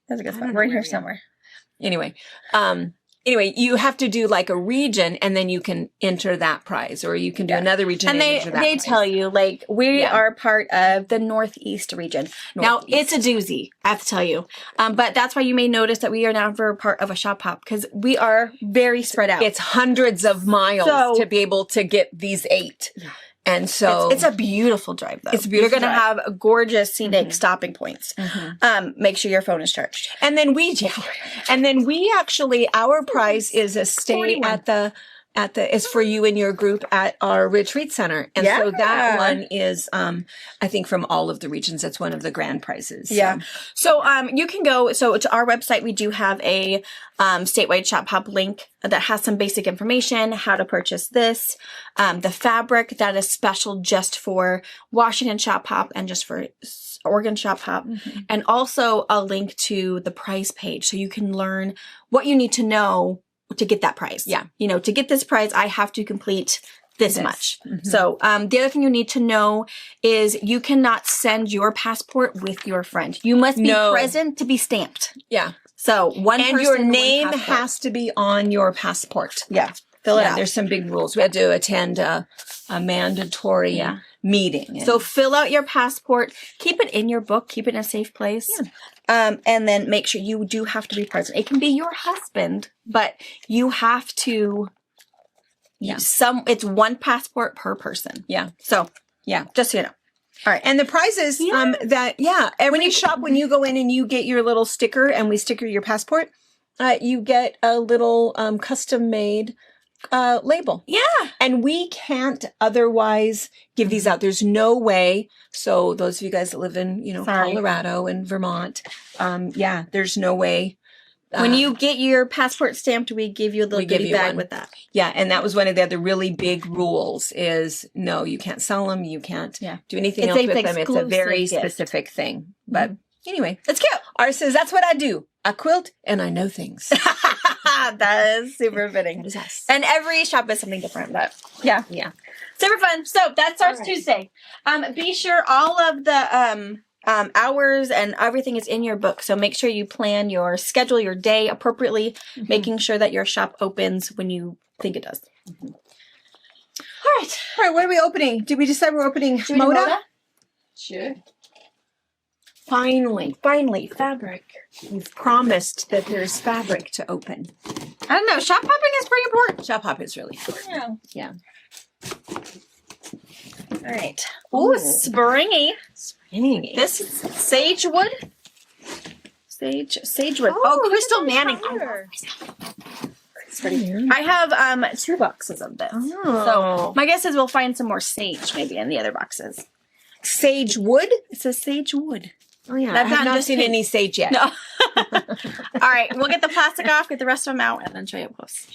That's a good spot. We're in here somewhere. Anyway, Anyway, you have to do like a region and then you can enter that prize, or you can do another region And enter that they prize. tell you, like, we Yeah. are part of the Northeast region. Now, it's a doozy, I have to tell you. But that's why you may notice that we are now part of a shop hop, because we are very spread out. It's hundreds of miles So- to be able to get these 8. Yeah. And so It's a beautiful drive, though. It's a beautiful You're going to drive. have gorgeous scenic stopping points. Make sure your phone is charged. and then we actually, our prize is a stay 41. at the is for you and your group at our retreat center. And so that Yeah. one is I think from all of the regions, it's one of the grand prizes. Yeah. So you can go, so to our website, we do have a statewide shop hop link that has some basic information, how to purchase this, the fabric that is special just for Washington shop hop and just for Oregon shop hop, and also a link to the prize page. So you can learn what you need to know to get that prize. Yeah. You know, to get this prize, I have to complete this much. So the other thing you need to know is you cannot send your passport with your friend. You must be No. present to be stamped. Yeah. So one And person, your one name passport. has to be on your passport. Yeah. Fill it Yeah, out. there's some big rules. We had to attend a mandatory meeting. So fill out your passport, keep it in your book, keep it in a safe place. And then make sure you do have to be present. It can be your husband, but you have to it's one passport per person. yeah. So Yeah. just so you know. All right. And the prizes every shop, when you go in and you get your little sticker and we sticker your passport, you get a little custom made label. Yeah. And we can't otherwise give these out. There's no way. So those of you guys that live in, Sorry. Colorado and Vermont, there's no way. When you get your passport stamped, we give you a little we give goodie you bag one. with that. Yeah, and that was one of the other really big rules is no, you can't sell them. You can't do anything It's else an with them. It's a very exclusive gift. specific thing. But anyway, It's cute. ours says that's what I do. I quilt and I know things. That is super fitting. That is us. And every shop is something different, but yeah. Yeah. Super fun. So that starts All right. Tuesday. Be sure all of the hours and everything is in your book. So make sure you plan your schedule, your day appropriately, making sure that your shop opens when you think it does. All right. All right, what are we opening? Did we decide we're opening Should we do Moda? Moda? Sure. Finally, Fabric. we've promised that there's fabric to open. I don't know. Shop hopping is pretty important. Shop hop is really important. Yeah. Yeah. All right. Ooh, Ooh. springy. Dang. This is sagewood. Sagewood. Oh, Oh, look at Crystal that Manning. color. It's pretty. I have 2 boxes of this. Oh. So my guess is we'll find some more sage maybe in the other boxes. Sage wood? It says sage wood. Oh yeah, That's I have not not just seen pink. any sage yet. No. All right, we'll get the plastic off, get the rest of them out, and then show you up close.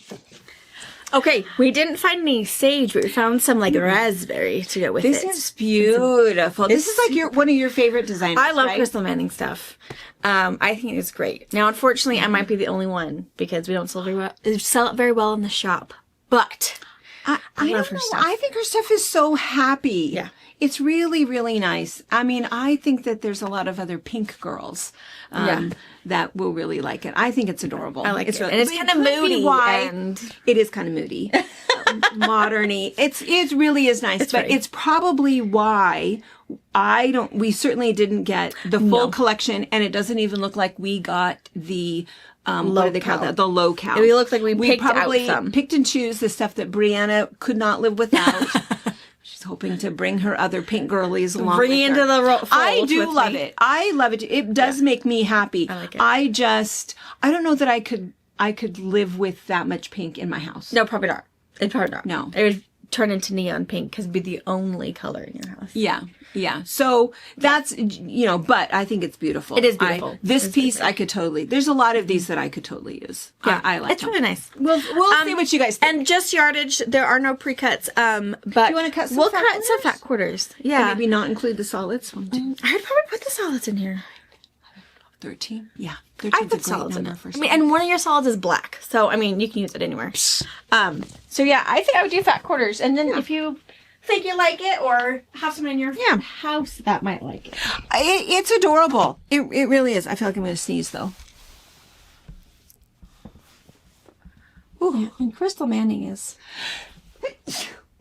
Okay, we didn't find any sage, but we found some like raspberry to go with This it. is beautiful. This is like one of your favorite designers. I love right? Crystal Manning stuff. I think it's great. Now, unfortunately, I might be the only one because we don't sell it very well in the shop. But I love don't her know. stuff. I think her stuff is so happy. Yeah. It's really, really nice. I mean, I think that there's a lot of other pink girls that will really like it. I think it's adorable. I like it's it. really, And it's but kind of could be moody why and it is kind of moody, moderny. It really is nice, but pretty. it's probably why we certainly didn't get the full collection, and it doesn't even look like we got the what do they call that? The low cal. We look like we picked out probably some. picked and choose the stuff that Brianna could not live without. She's hoping to bring her other pink girlies along. Bring with into her. the fold I do with love me. it. I love it. It does make me happy. I like it. I don't know that I could live with that much pink in my house. No, probably not. It'd probably not. No. It would turn into neon pink because it'd be the only color in your house. Yeah. Yeah. So that's, but I think it's beautiful. It is beautiful. This It's piece I could totally, there's a lot of these that I could totally use. Yeah, I like it's them. really nice. We'll see what you guys think. And just yardage, there are no pre-cuts. But you wanna cut some we'll fat cut some quarters? fat quarters. Yeah. Maybe not include the solids. 1, 2, I'd probably put the solids in here. 13. Yeah. I 13 put solids in there. I mean, and one of your solids is black, so I mean, you can use it anywhere. So yeah, I think I would do fat quarters, and then if you think you like it or have someone in your house that might like it. It's adorable. It really is. I feel like I'm going to sneeze though. Ooh, and Crystal Manning is,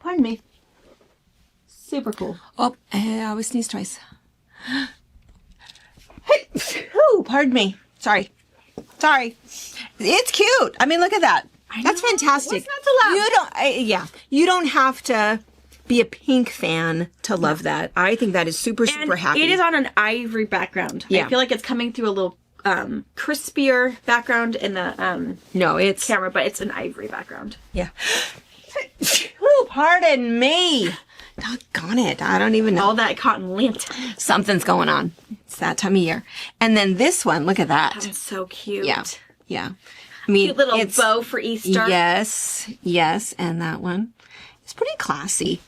pardon me, super cool. Oh, I always sneeze twice. Ooh, pardon me. Sorry. It's cute. I mean, look at that. That's fantastic. What's not to love? You don't. You don't have to be a Pink fan to love that. I think that is super happy. It is on an ivory background. Yeah. I feel like it's coming through a little crispier background in the No, it's camera, but it's an ivory background. yeah. Ooh, pardon me. Doggone it. I don't even know. All that cotton lint. Something's going on. It's that time of year. And then this one, look at that. That's so cute. Yeah. I mean, Cute little it's, bow for Easter. Yes. And that one. It's pretty classy.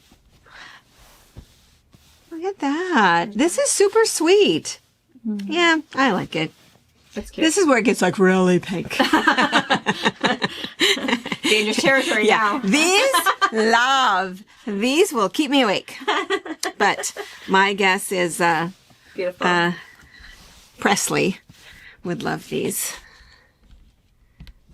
Look at that. This is super sweet. Mm-hmm. Yeah, I like it. That's cute. This is where it gets like really pink. Dangerous territory now. These will keep me awake. But my guess is Beautiful. Presley would love these.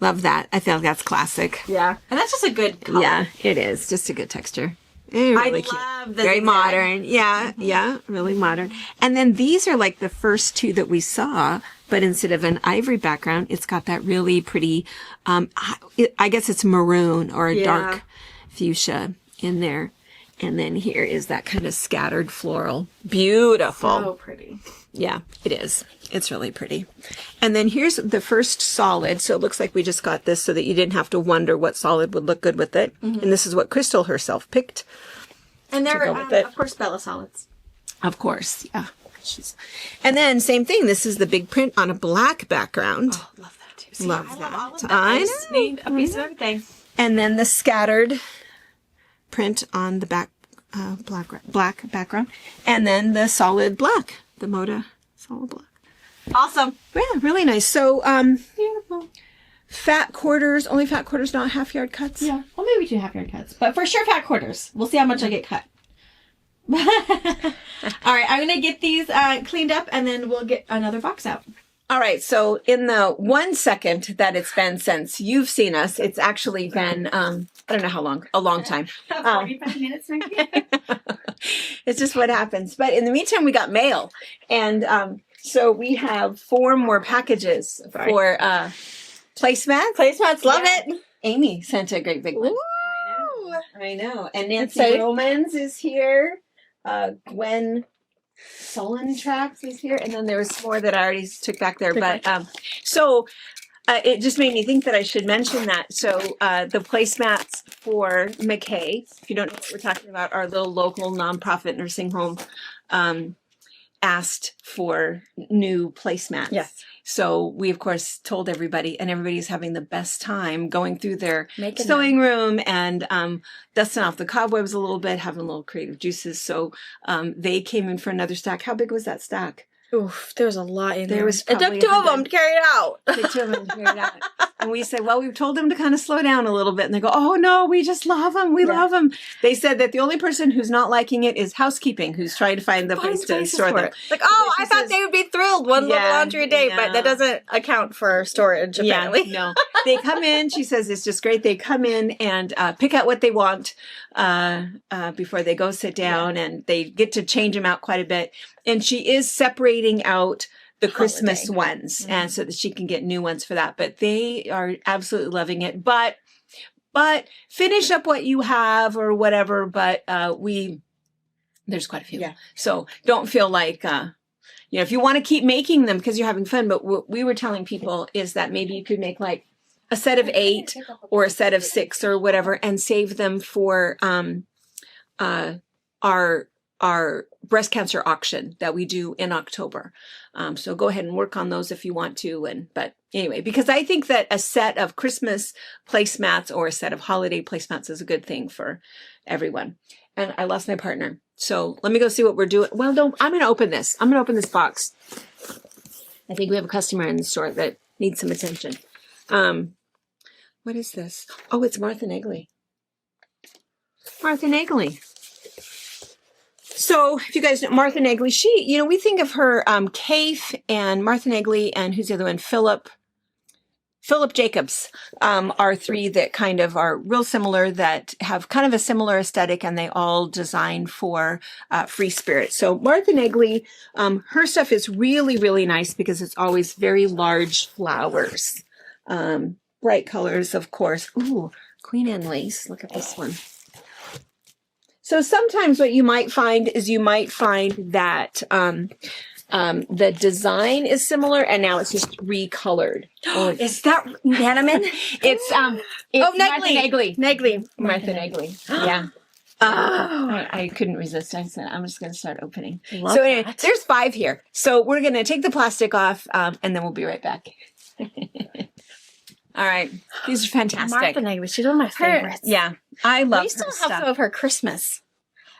Love that. I feel like that's classic. Yeah. And that's just a good color. Yeah, it is. Just a good texture. Really cute. love the Very zigzag. modern. Yeah, really modern. And then these are like the first two that we saw, but instead of an ivory background, it's got that really pretty, I guess it's maroon or a dark fuchsia in there. And then here is that kind of scattered floral. Beautiful. So pretty. Yeah, it is. It's really pretty. And then here's the first solid. So it looks like we just got this so that you didn't have to wonder what solid would look good with it. Mm-hmm. And this is what Crystal herself picked. And they're, of course, Bella solids. Of course, yeah. And then same thing. This is the big print on a black background. Oh, love that too. See, Love I that. love all of that. I just know. need a piece of everything. And then the scattered print on the back black background. And then the solid black, the Moda solid black. Awesome. Yeah, really nice. So, Beautiful. fat quarters, only fat quarters, not half yard cuts. Yeah. Well, maybe 2 half-yard cuts. But for sure, fat quarters. We'll see how much I get cut. All right. I'm going to get these cleaned up, and then we'll get another box out. All right. So in the 1 second that it's been since you've seen us, it's actually been, I don't know how long, a long time. 45 minutes maybe. It's just what happens. But in the meantime, we got mail. And so we have 4 more packages for placemats. Placemats, love it. Amy sent a great big one. Ooh. I know. And Nancy Exciting. Romans is here. Gwen Solentrax is here. And then there was more that I already took back there. But so it just made me think that I should mention that. So the placemats for McKay, if you don't know what we're talking about, our little local nonprofit nursing home asked for new placemats. Yes. So we, of course, told everybody, and everybody's having the best time going through their Making sewing room and dusting off the cobwebs a little bit, having little creative juices. So they came in for another stack. How big was that stack? Oof, there was a lot in there. There was It took probably 2 of 100. them to carry it out. They took them to figure it out. And we said, well, we've told them to kind of slow down a little bit. And they go, oh, no, we just love them. We love them. They said that the only person who's not liking it is housekeeping, who's trying to find the place to store them. Like, oh, She I thought says- they would be thrilled one little Yeah, laundry a day, but no. that doesn't account for storage, apparently. Yeah, no. They come in, she says it's just great. They come in and pick out what they want before they go sit down, and they get to change them out quite a bit. And she is separating out the Christmas ones, and so that she can get new ones for that. But they are absolutely loving it. But finish up what you have or whatever. But there's quite a few. Yeah. So don't feel like if you want to keep making them because you're having fun. But what we were telling people is that maybe you could make like a set of 8 or a set of 6 or whatever, and save them for our breast cancer auction that we do in October. So go ahead and work on those if you want to. But anyway, because I think that a set of Christmas placemats or a set of holiday placemats is a good thing for everyone. And I lost my partner. So let me go see what we're doing. Well, I'm going to open this. I'm going to open this box. I think we have a customer in the store that needs some attention. What is this? Oh, it's Martha Negley. Martha Negley. So, if you guys know Martha Negley, we think of her, Kaif and Martha Negley, and who's the other one? Philip. Philip Jacobs are three that kind of are real similar, that have kind of a similar aesthetic, and they all design for free spirit. So Martha Negley, her stuff is really, really nice because it's always very large flowers. Bright colors, of course. Ooh, Queen Anne lace. Look at this one. So sometimes what you might find is that the design is similar, and now it's just recolored. Is that Hanneman? It's Negley. Negley. Martha Negley. Yeah. I couldn't resist. I said, I'm just going to start opening. Love So anyway, that. there's 5 here. So we're going to take the plastic off, and then we'll be right back. All right. These are fantastic. Martha Negley. She's one of my favorites. Yeah. I love We still her have stuff. some of her Christmas.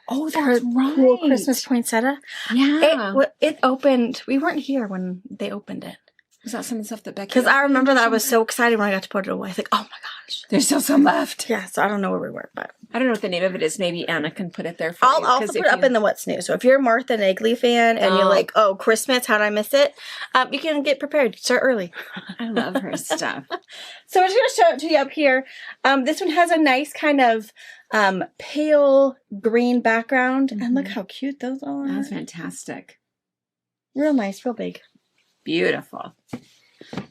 Oh, Her that's right. cool Christmas poinsettia. Yeah. It opened. We weren't here when they opened it. Was that some of the stuff that Becky... Because I remember that I was so excited when I got to put it away. I was like, oh my gosh. There's still some left. Yeah, so I don't know where we were, but I don't know what the name of it is. Maybe Anna can put it there for you. I'll also put it up in the What's New. So if you're a Martha Negley fan and you're like, oh, Christmas, how did I miss it? You can get prepared. Start early. I love her stuff. So I'm just going to show it to you up here. This one has a nice kind of pale green background. And look how cute those are. That's fantastic. Real nice, real big. Beautiful.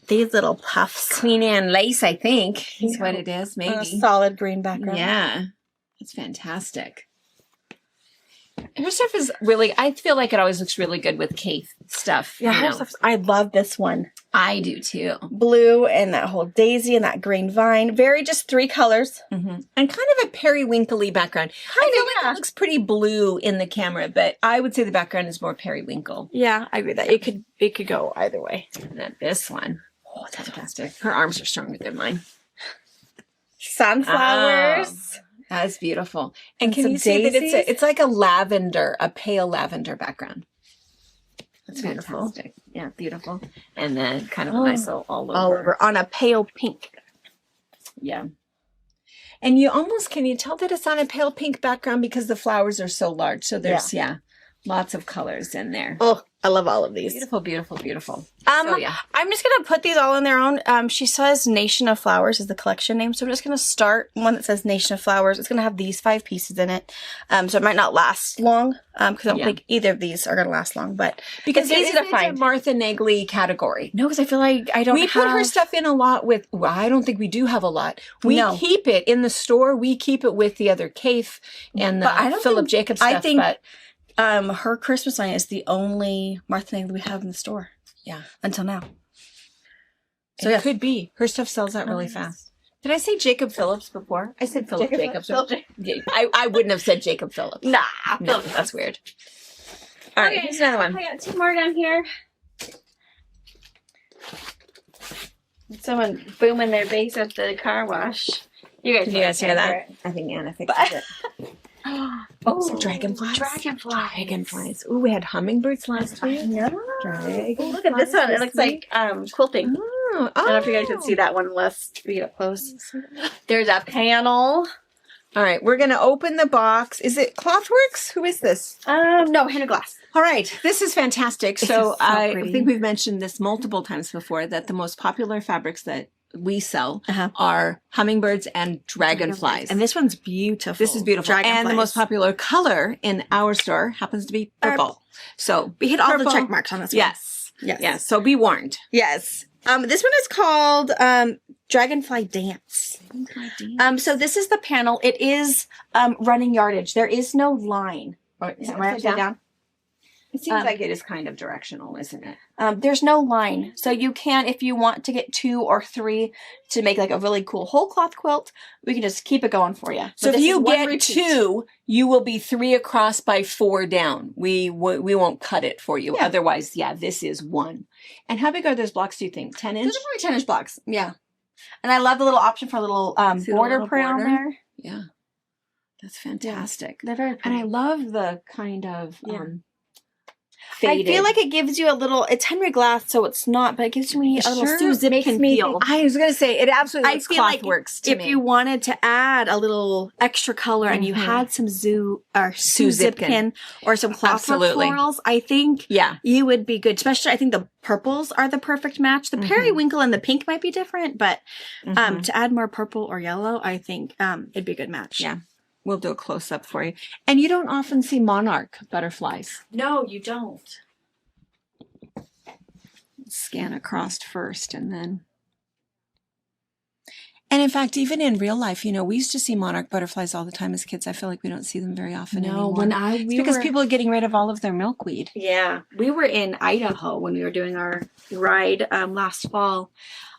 These little puffs. Queen Anne lace, I think, is what it is, On a maybe. solid green background. Yeah. It's fantastic. Her stuff is really, I feel like it always looks really good with Kate stuff. Yeah, you her know. stuff's- I love this one. I do too. Blue and that whole daisy and that green vine. Very just 3 colors. And kind of a periwinkly background. I feel like yeah. it looks pretty blue in the camera, but I would say the background is more periwinkle Yeah, I agree with that. It could go either way. than this one. Oh, that's fantastic. Her arms are stronger than mine. Sunflowers. That's beautiful. And And can some you see that daisies? it's like a lavender, a pale lavender background. That's Beautiful. fantastic. Yeah, beautiful. And then kind of a nice little all over. All over on a pale pink. Yeah. And you almost, can you tell that it's on a pale pink background because the flowers are so large? So there's, lots of colors in there. Oh, I love all of these. Beautiful, beautiful, beautiful. So yeah. I'm just gonna put these all in their own. She says Nation of Flowers is the collection name, so I'm just gonna start one that says Nation of Flowers. It's gonna have these 5 pieces in it, so it might not last long. Because I don't think either of these are gonna last long, but Because it's easy to find. a Martha Negley category. No, because I feel like I don't. We put her stuff in a lot with, well, I don't think we do have a lot. We No. keep it in the store. We keep it with the other Kaif and But I the don't Philip think- Jacobs I stuff. think- but her Christmas line is the only Martha Negley we have in the store. Yeah. Until now. so it could be. Her stuff sells out really fast. Did I say Jacob Phillips before? I said Philip Jacobs. I wouldn't have said Jacob Phillips. Nah. No, that's weird. All right, Okay. here's another one. I got 2 more down here. Someone booming their bass at the car wash. You guys, Did you guys hear that? I think Anna fixed it. Oh, Some dragonflies. Dragonflies. Ooh, we had hummingbirds last week. No. Dragonflies. Look at this one. It looks like quilting. Oh, I don't know if you guys can see that one unless we get up close. There's a panel. All right, we're going to open the box. Is it Clothworks? Who is this? No, Hannah Glass. All right, this is fantastic. This So, is so I pretty. think we've mentioned this multiple times before, that the most popular fabrics that we sell are hummingbirds and dragonflies. And this one's beautiful. This is beautiful. And the most popular color in our store happens to be purple. So We hit all the purple. check marks on this one. Yes. Yes. Yes. So be warned. Yes. This one is called Dragonfly Dance. So this is the panel. It is running yardage. There is no line. Is it Right upside down? It seems like it is kind of directional, isn't it? There's no line. So you can, if you want to get 2 or 3 to make like a really cool whole cloth quilt, we can just keep it going for you. So if you get 2, you will be 3 across by 4 down. We won't cut it for you. Yeah. Otherwise, this is 1. And how big are those blocks, do you think? 10 inch? Those are probably 10-inch blocks. Yeah. And I love the little option for a little See the border little print on border? there. Yeah. That's fantastic. They're very And pretty. I love the kind of, faded. I feel like it gives you a little, it's Henry Glass, so it's not, but it gives me a little Sue Zipkin feel. I was going to say, it absolutely looks feel like Clothworks to if me. you wanted to add a little extra color and you had some Sue Zipkin or some Clothwork florals, I think you would be good. Especially, I think the purples are the perfect match. The periwinkle and the pink might be different, but to add more purple or yellow, I think it'd be a good match. Yeah. We'll do a close-up for you. And you don't often see monarch butterflies. No, you don't. Scan across first and then... And in fact, even in real life, you know, we used to see monarch butterflies all the time as kids. I feel like we don't see them very often anymore. Because people are getting rid of all of their milkweed. Yeah. We were in Idaho when we were doing our ride last fall.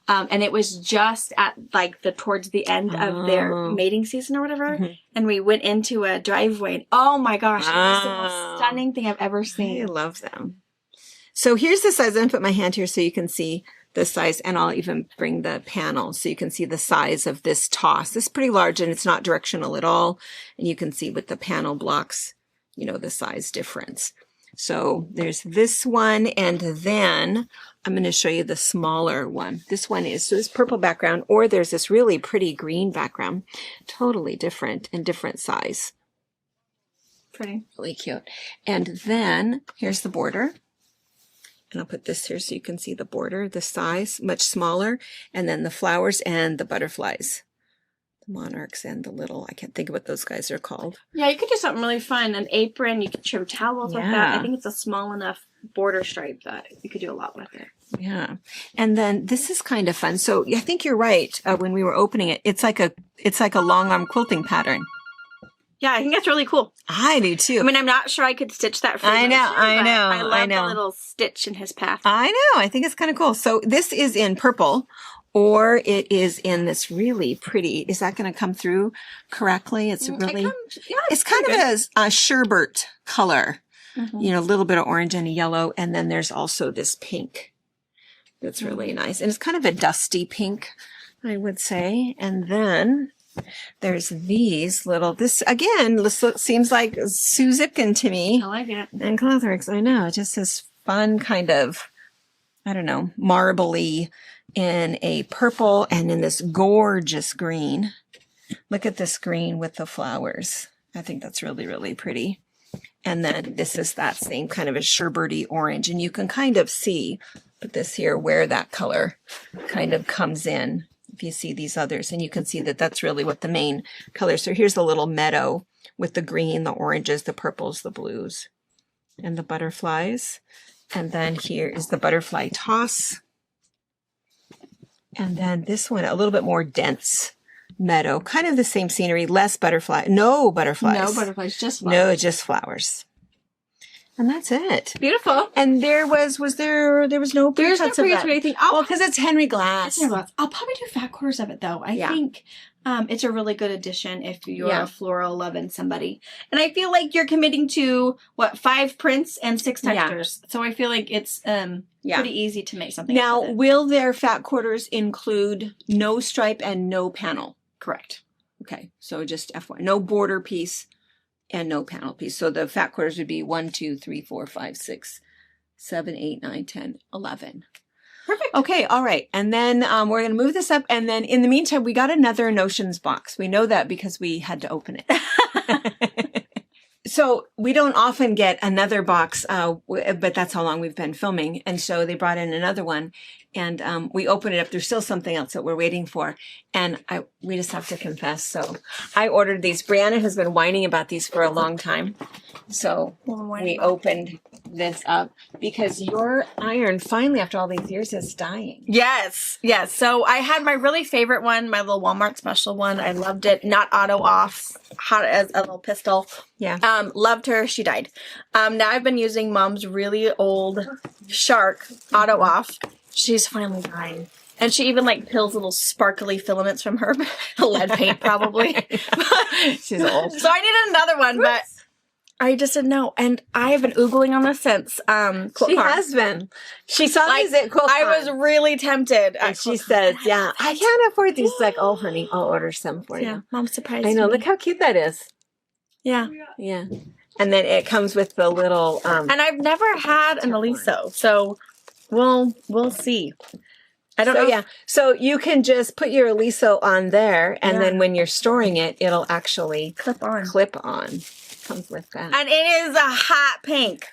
And it was just at like towards the end of their mating season or whatever. And we went into a driveway and oh my gosh, it was the most stunning thing I've ever seen. I love them. So here's the size. I'm going to put my hand here so you can see the size, and I'll even bring the panel so you can see the size of this toss. This is pretty large and it's not directional at all. And you can see with the panel blocks, you know, the size difference. So there's this one, and then I'm going to show you the smaller one. This one is, so this purple background, or there's this really pretty green background, totally different and different size. Pretty. Really cute. And then here's the border. And I'll put this here so you can see the border, the size, much smaller. And then the flowers and the butterflies. The monarchs and the little, I can't think of what those guys are called. Yeah, you could do something really fun. An apron, you could trim towels with that. I think it's a small enough border stripe that you could do a lot with it. Yeah. And then this is kind of fun. So I think you're right. When we were opening it, it's like a long arm quilting pattern. Yeah, I think that's really cool. I do too. I mean, I'm not sure I could stitch that for you. I know. I love the little stitch in his path. I know. I think it's kind of cool. So this is in purple, or it is in this really pretty. Is that going to come through correctly? It's really, it's kind of a sherbet color. You know, a little bit of orange and a yellow. And then there's also this pink. That's really nice. And it's kind of a dusty pink, I would say. And then there's these little, this again, seems like Sue Zipkin to me. I like it. And Clothworks, I know. Just this fun kind of, I don't know, marbly in a purple and in this gorgeous green. Look at this green with the flowers. I think that's really, really pretty. And then this is that same kind of a sherbety orange. And you can kind of see, put this here, where that color kind of comes in. If you see these others, and you can see that that's really what the main color. So here's the little meadow with the green, the oranges, the purples, the blues, and the butterflies. And then here is the butterfly toss. And then this one, a little bit more dense meadow, kind of the same scenery, less butterfly, no butterflies. No butterflies, just flowers. No, just flowers. And that's it. Beautiful. And there was no There's no pre-cuts of that. anything. Well, because it's Henry Glass. I'll probably do fat quarters of it though. I think it's a really good addition if you're a floral loving somebody. And I feel like you're committing to 5 prints and 6 textures. So I feel like it's pretty easy to make something. Now, will their fat quarters include no stripe and no panel? Correct. Okay, so just FYI, no border piece and no panel piece. So the fat quarters would be 1, 2, 3, 4, 5, 6, 7, 8, 9, 10, 11. Perfect. Okay, all right. And then we're going to move this up. And then in the meantime, we got another Notions box. We know that because we had to open it. So we don't often get another box, but that's how long we've been filming. And so they brought in another one, and we open it up. There's still something else that we're waiting for. And we just have to confess. So I ordered these. Brianna has been whining about these for a long time. So we opened this up because your iron finally, after all these years, is dying. Yes. So I had my really favorite one, my little Walmart special one. I loved it. Not auto off, hot as a little pistol. Yeah. Loved her. She died. Now I've been using Mom's really old Shark auto off. She's finally dying. And she even peels little sparkly filaments from her lead paint probably. She's old. So I needed another one, but I just didn't know. And I have been oogling on this since She has been. She saw these at QuiltCon. I was really tempted. And she says, I can't afford these. She's like, oh, honey, I'll order some for you. Yeah, Mom surprised I know. me. Look how cute that is. Yeah. Yeah. And then it comes with the little, And I've never had an Oliso, so we'll see. I don't know. yeah. So you can just put your Oliso on there, and then when you're storing it, it'll actually Clip on. Comes with that. And it is a hot pink.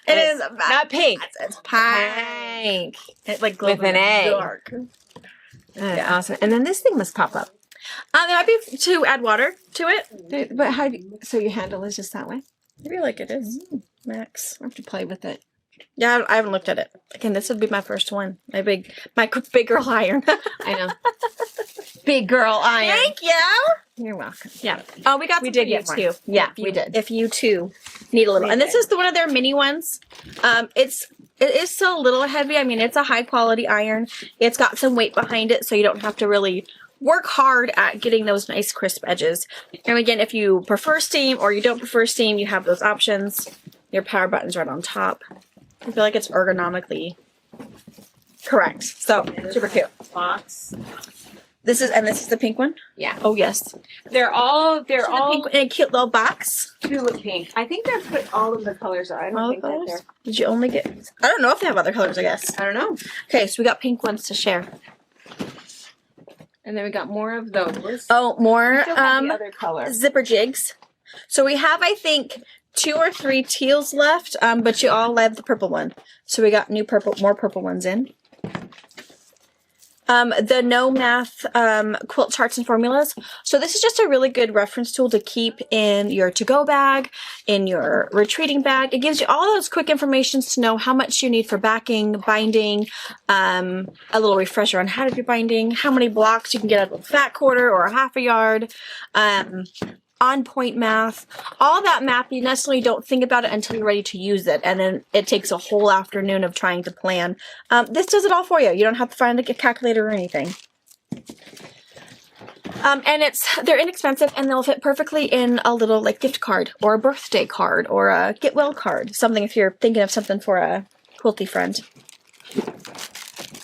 It is not pink. It's pink. It like glows With an A. dark. Awesome. And then this thing must pop up. It might be to add water to it. But so your handle is just that way? I feel like it is. Max. I have to play with it. Yeah, I haven't looked at it. Again, this would be my first one. My big girl iron. I know. Big girl iron. Thank you. You're welcome. Yeah. Oh, we got We some did for you get one. too. Yeah, If we did. If you too need a little, We and this did. is one of their mini ones. It is still a little heavy. I mean, it's a high quality iron. It's got some weight behind it, so you don't have to really work hard at getting those nice crisp edges. And again, if you prefer steam or you don't prefer steam, you have those options. Your power button's right on top. I feel like it's ergonomically correct. So super cute. Box. This is the pink one. Yeah. Oh yes, They're all the pink one in a cute little box. tulip pink. I think they've put all of the colors on. I don't All think the that colors? they're. Did you only get? I don't know if they have other colors. I guess. I don't know. Okay, so we got pink ones to share. And then we got more of those. Oh, more We still have the other color. zipper jigs. So we have, I think, 2 or 3 teals left, but you all love the purple one. So we got more purple ones in. The No Math quilt charts and formulas. So this is just a really good reference tool to keep in your to-go bag, in your retreating bag. It gives you all those quick informations to know how much you need for backing, binding, a little refresher on how to do binding, how many blocks you can get out of a fat quarter or a half a yard, on-point math, all that math. You necessarily don't think about it until you're ready to use it, and then it takes a whole afternoon of trying to plan. This does it all for you. You don't have to find a calculator or anything. And they're inexpensive, and they'll fit perfectly in a little like gift card or a birthday card or a get well card. Something if you're thinking of something for a quilty friend.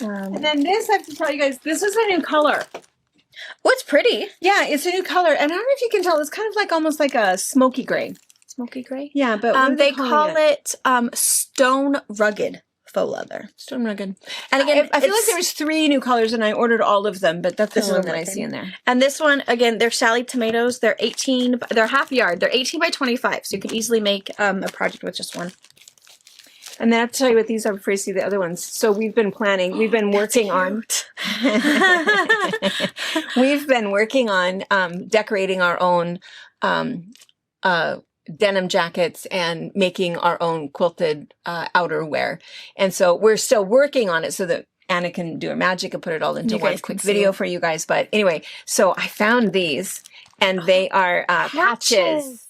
And then this, I have to tell you guys, this is a new color. Oh, it's pretty. Yeah, it's a new color. And I don't know if you can tell, it's kind of like almost like a smoky gray. Smoky gray. Yeah, but what are They calling call it stone rugged faux leather. Stone rugged. And again, I feel like there was 3 new colors and I ordered all of them, but that's the This is one the that one I thing. see in there. And this one, again, they're Sally tomatoes. They're half yard. They're 18 by 25, so you could easily make a project with just one. And then I have to tell you what these are before you see the other ones. So we've been planning, we've been working on, decorating our own denim jackets and making our own quilted outerwear. And so we're still working on it so that Anna can do her magic and put it all into You one guys quick can video see. for you guys. But anyway, so I found these and they are patches.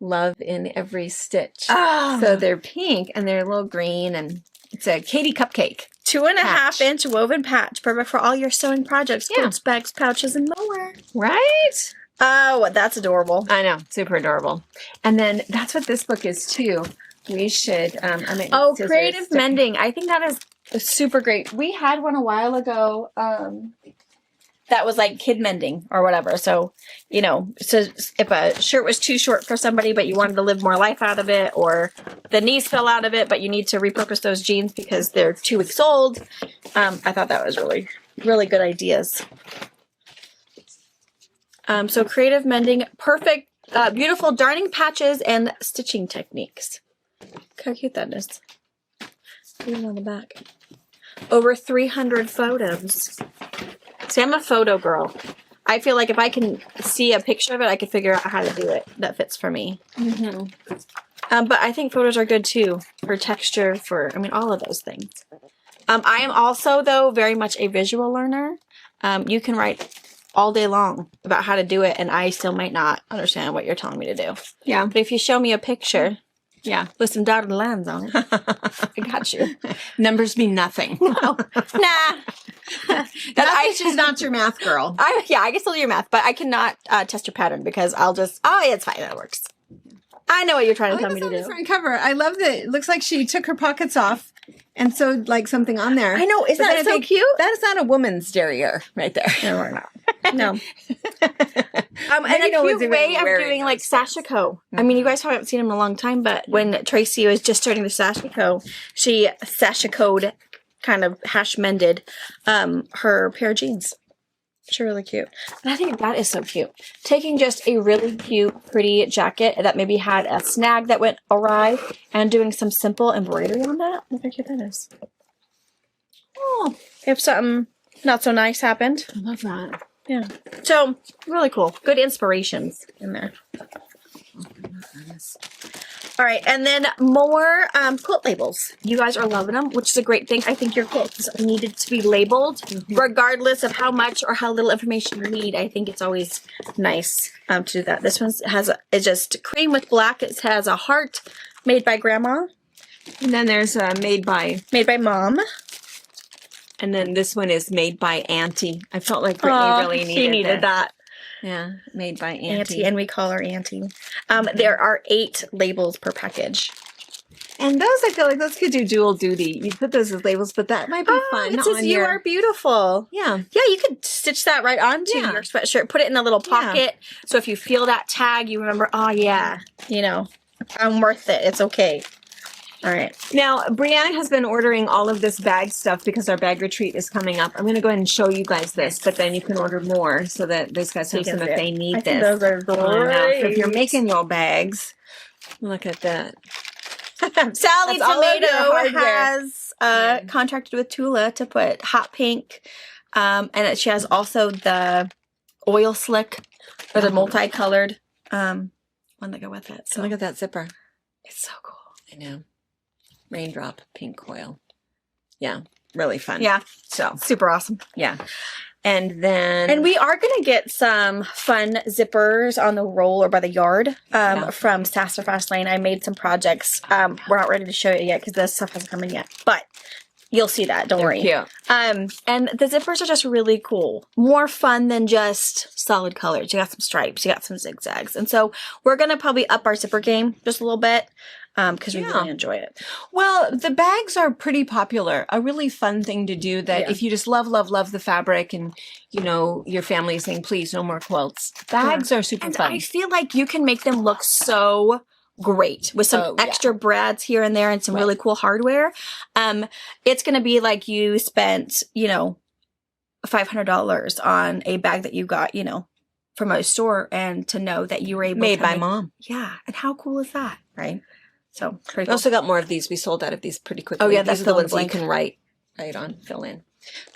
Love in every stitch. Oh. So they're pink and they're a little green and it's a Katie cupcake. 2.5 inch woven patch, perfect for all your sewing projects, Yeah. quilts, bags, pouches, and more. Right? Oh, that's adorable. I know. Super adorable. And then that's what this book is too. We should, I might Oh, need scissors creative to- mending. I think that is super great. We had one a while ago. That was like kid mending or whatever. So, so if a shirt was too short for somebody, but you wanted to live more life out of it, or the knees fell out of it, but you need to repurpose those jeans because they're 2 weeks old. I thought that was really, really good ideas. So creative mending, perfect, beautiful darning patches and stitching techniques. Look how cute that is. Even on the back. Over 300 photos. See, I'm a photo girl. I feel like if I can see a picture of it, I can figure out how to do it. That fits for me. Mm-hmm. But I think photos are good too for texture, all of those things. I am also, though, very much a visual learner. You can write all day long about how to do it, and I still might not understand what you're telling me to do. Yeah. But if you show me a picture Yeah. with some dotted lines on it, I got you. Numbers mean nothing. Nah. She's not your math girl. I can still do your math, but I cannot test your pattern because I'll just, yeah, it's fine, that works. I know what you're trying to tell me to on the do. front cover. I love that it looks like she took her pockets off and sewed like something on there. I know, isn't But then that I so think cute? That is not a woman's derriere right there. No, we're not. No. And Maybe a no one's cute even way of wearing doing like those pants. sashiko. I mean, you guys probably haven't seen him in a long time, but when Tracy was just starting the sashiko, she sashikoed, kind of hash mended, her pair of jeans. Which are really cute. And I think that is so cute. Taking just a really cute, pretty jacket that maybe had a snag that went awry and doing some simple embroidery on that. Look how cute that is. Oh, if something not so nice happened. I love that. Yeah. So, really cool. Good inspirations in there. All right, and then more quilt labels. You guys are loving them, which is a great thing. I think your quilts needed to be labeled, regardless of how much or how little information you need. I think it's always nice to do that. This one it's just cream with black. It has a heart made by Grandma, And then there's made by Mom. And then this one is made by Auntie. I felt like Brittany really needed she needed this. that. Yeah, made by Auntie. Auntie, and we call her Auntie. There are 8 labels per package. And those, I feel like those could do dual duty. You put those as labels, but that might be fun. It says you are beautiful. Yeah. Yeah, you could stitch that right onto Yeah. your sweatshirt. Put it in a little pocket. So if you feel that tag, you remember, oh yeah, you know, I'm worth it. It's okay. All right. Now, Brianna has been ordering all of this bag stuff because our bag retreat is coming up. I'm going to go ahead and show you guys this, but then you can order more so that those guys have some if they need I this. think those are I know. great. So if you're making your bags, look at that. Sally That's all of your Tomato hardware. has contracted with Tula to put hot pink. And she has also the oil slick or the multicolored one that go with it. So look at that zipper. It's so cool. I know. Raindrop pink coil. Yeah, really fun. Yeah, So, super awesome. yeah. And then... And we are going to get some fun zippers on the roll or by the yard from Sassafras Lane. I made some projects. We're not ready to show you yet because this stuff hasn't come in yet. But you'll see that. Don't worry. Cute. And the zippers are just really cool. More fun than just solid colors. You got some stripes. You got some zigzags. And so we're going to probably up our zipper game just a little bit because we really enjoy it. Well, the bags are pretty popular. A really fun thing to do that if you just love the fabric and, you know, your family is saying, please, no more quilts. Bags are super fun. I feel like you can make them look so great with some extra brads here and there and some really cool hardware. It's going to be like you spent, you know, $500 on a bag that you got, you know, from a store and to know that you were able Made to by make, Mom. Yeah. And how cool is that? Right. So pretty We cool. also got more of these. We sold out of these pretty quickly. Oh, yeah, these that's are the the ones that you blank. can write on, fill in.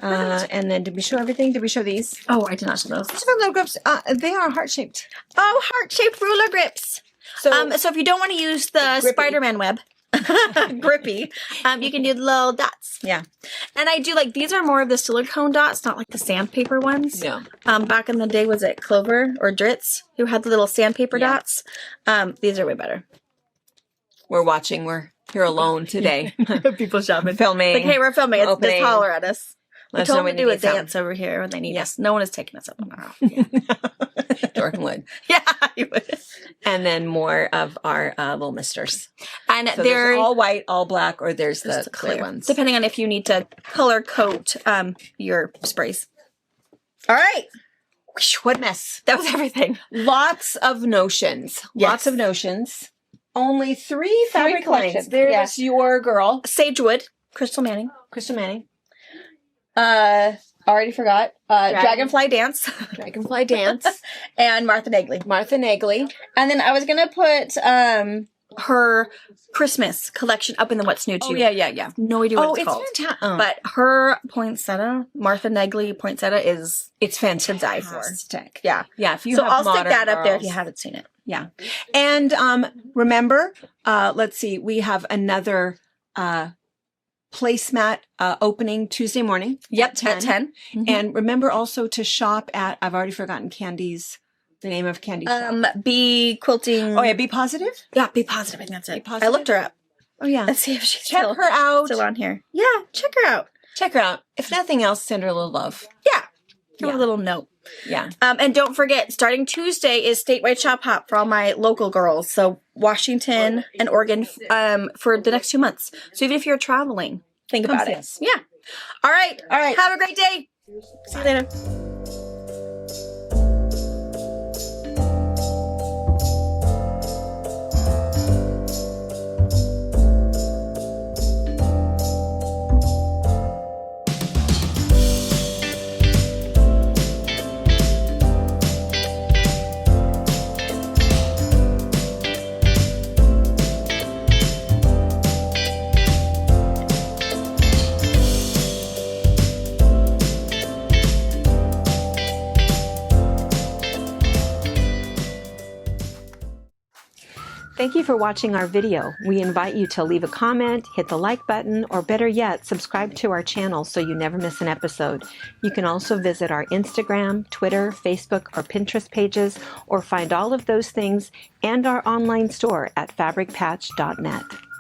And then did we show everything? Did we show these? Oh, I did not show those. Ruler grips. They are heart-shaped. Oh, heart-shaped ruler grips. So, So if you don't want to use the Grippy. Spider-Man web, grippy, you can do the little dots. yeah. And I do like, these are more of the silicone dots, not like the sandpaper ones. No. Back in the day, was it Clover or Dritz who had the little sandpaper Yeah. dots? These are way better. We're watching. We're here alone today. People shopping. Filming. Like, hey, we're filming. It's Opening. just holler at us. Let We us know told them when to you do a need something. dance over here when they need Yeah. us. No one is taking us up on our offer. Jordan would. Yeah, you would. And then more of our little misters. And So they're there's all white, all black, or there's the just clear ones. depending on if you need to color coat your sprays. All right. Whew, what a mess. That was everything. Lots of notions. Yes. Lots of notions. Only 3 fabric collections. lines. There's Yes. your girl, Sagewood, Crystal Manning. Crystal Manning. Already forgot. Dragonfly Dance Dragonfly Dance. and Martha Negley. Martha Negley. And then I was gonna put her Christmas collection up in the What's New too. Oh, yeah. No idea what Oh, it's it's called. fantastic. But her poinsettia, Martha Negley poinsettia is it's fantastic. die for. Yeah. If you so have I'll stick modern that up there if girls. you haven't seen it. Yeah. And remember, let's see, we have another placemat opening Tuesday morning. Yep, at 10. Mhm. And remember also to shop at, I've already forgotten the name of Candy's shop. Be quilting. Oh, yeah, Be Positive? Yeah, Be Positive. I think that's it. Be Positive? I looked her up. Oh, yeah. Let's see if she's Check still, her out. still on here. Yeah, check her out. Check her out. If nothing else, send her a little love. Yeah. Give her Yeah. a little note. Yeah. And don't forget, starting Tuesday is statewide shop hop for all my local girls. So Washington and Oregon for the next 2 months. So even if you're traveling, think Come about see it. us. Yeah. All right. All right. Have a great day. See you later. Thank you for watching our video. We invite you to leave a comment, hit the like button, or better yet, subscribe to our channel so you never miss an episode. You can also visit our Instagram, Twitter, Facebook, or Pinterest pages, or find all of those things and our online store at fabricpatch.net.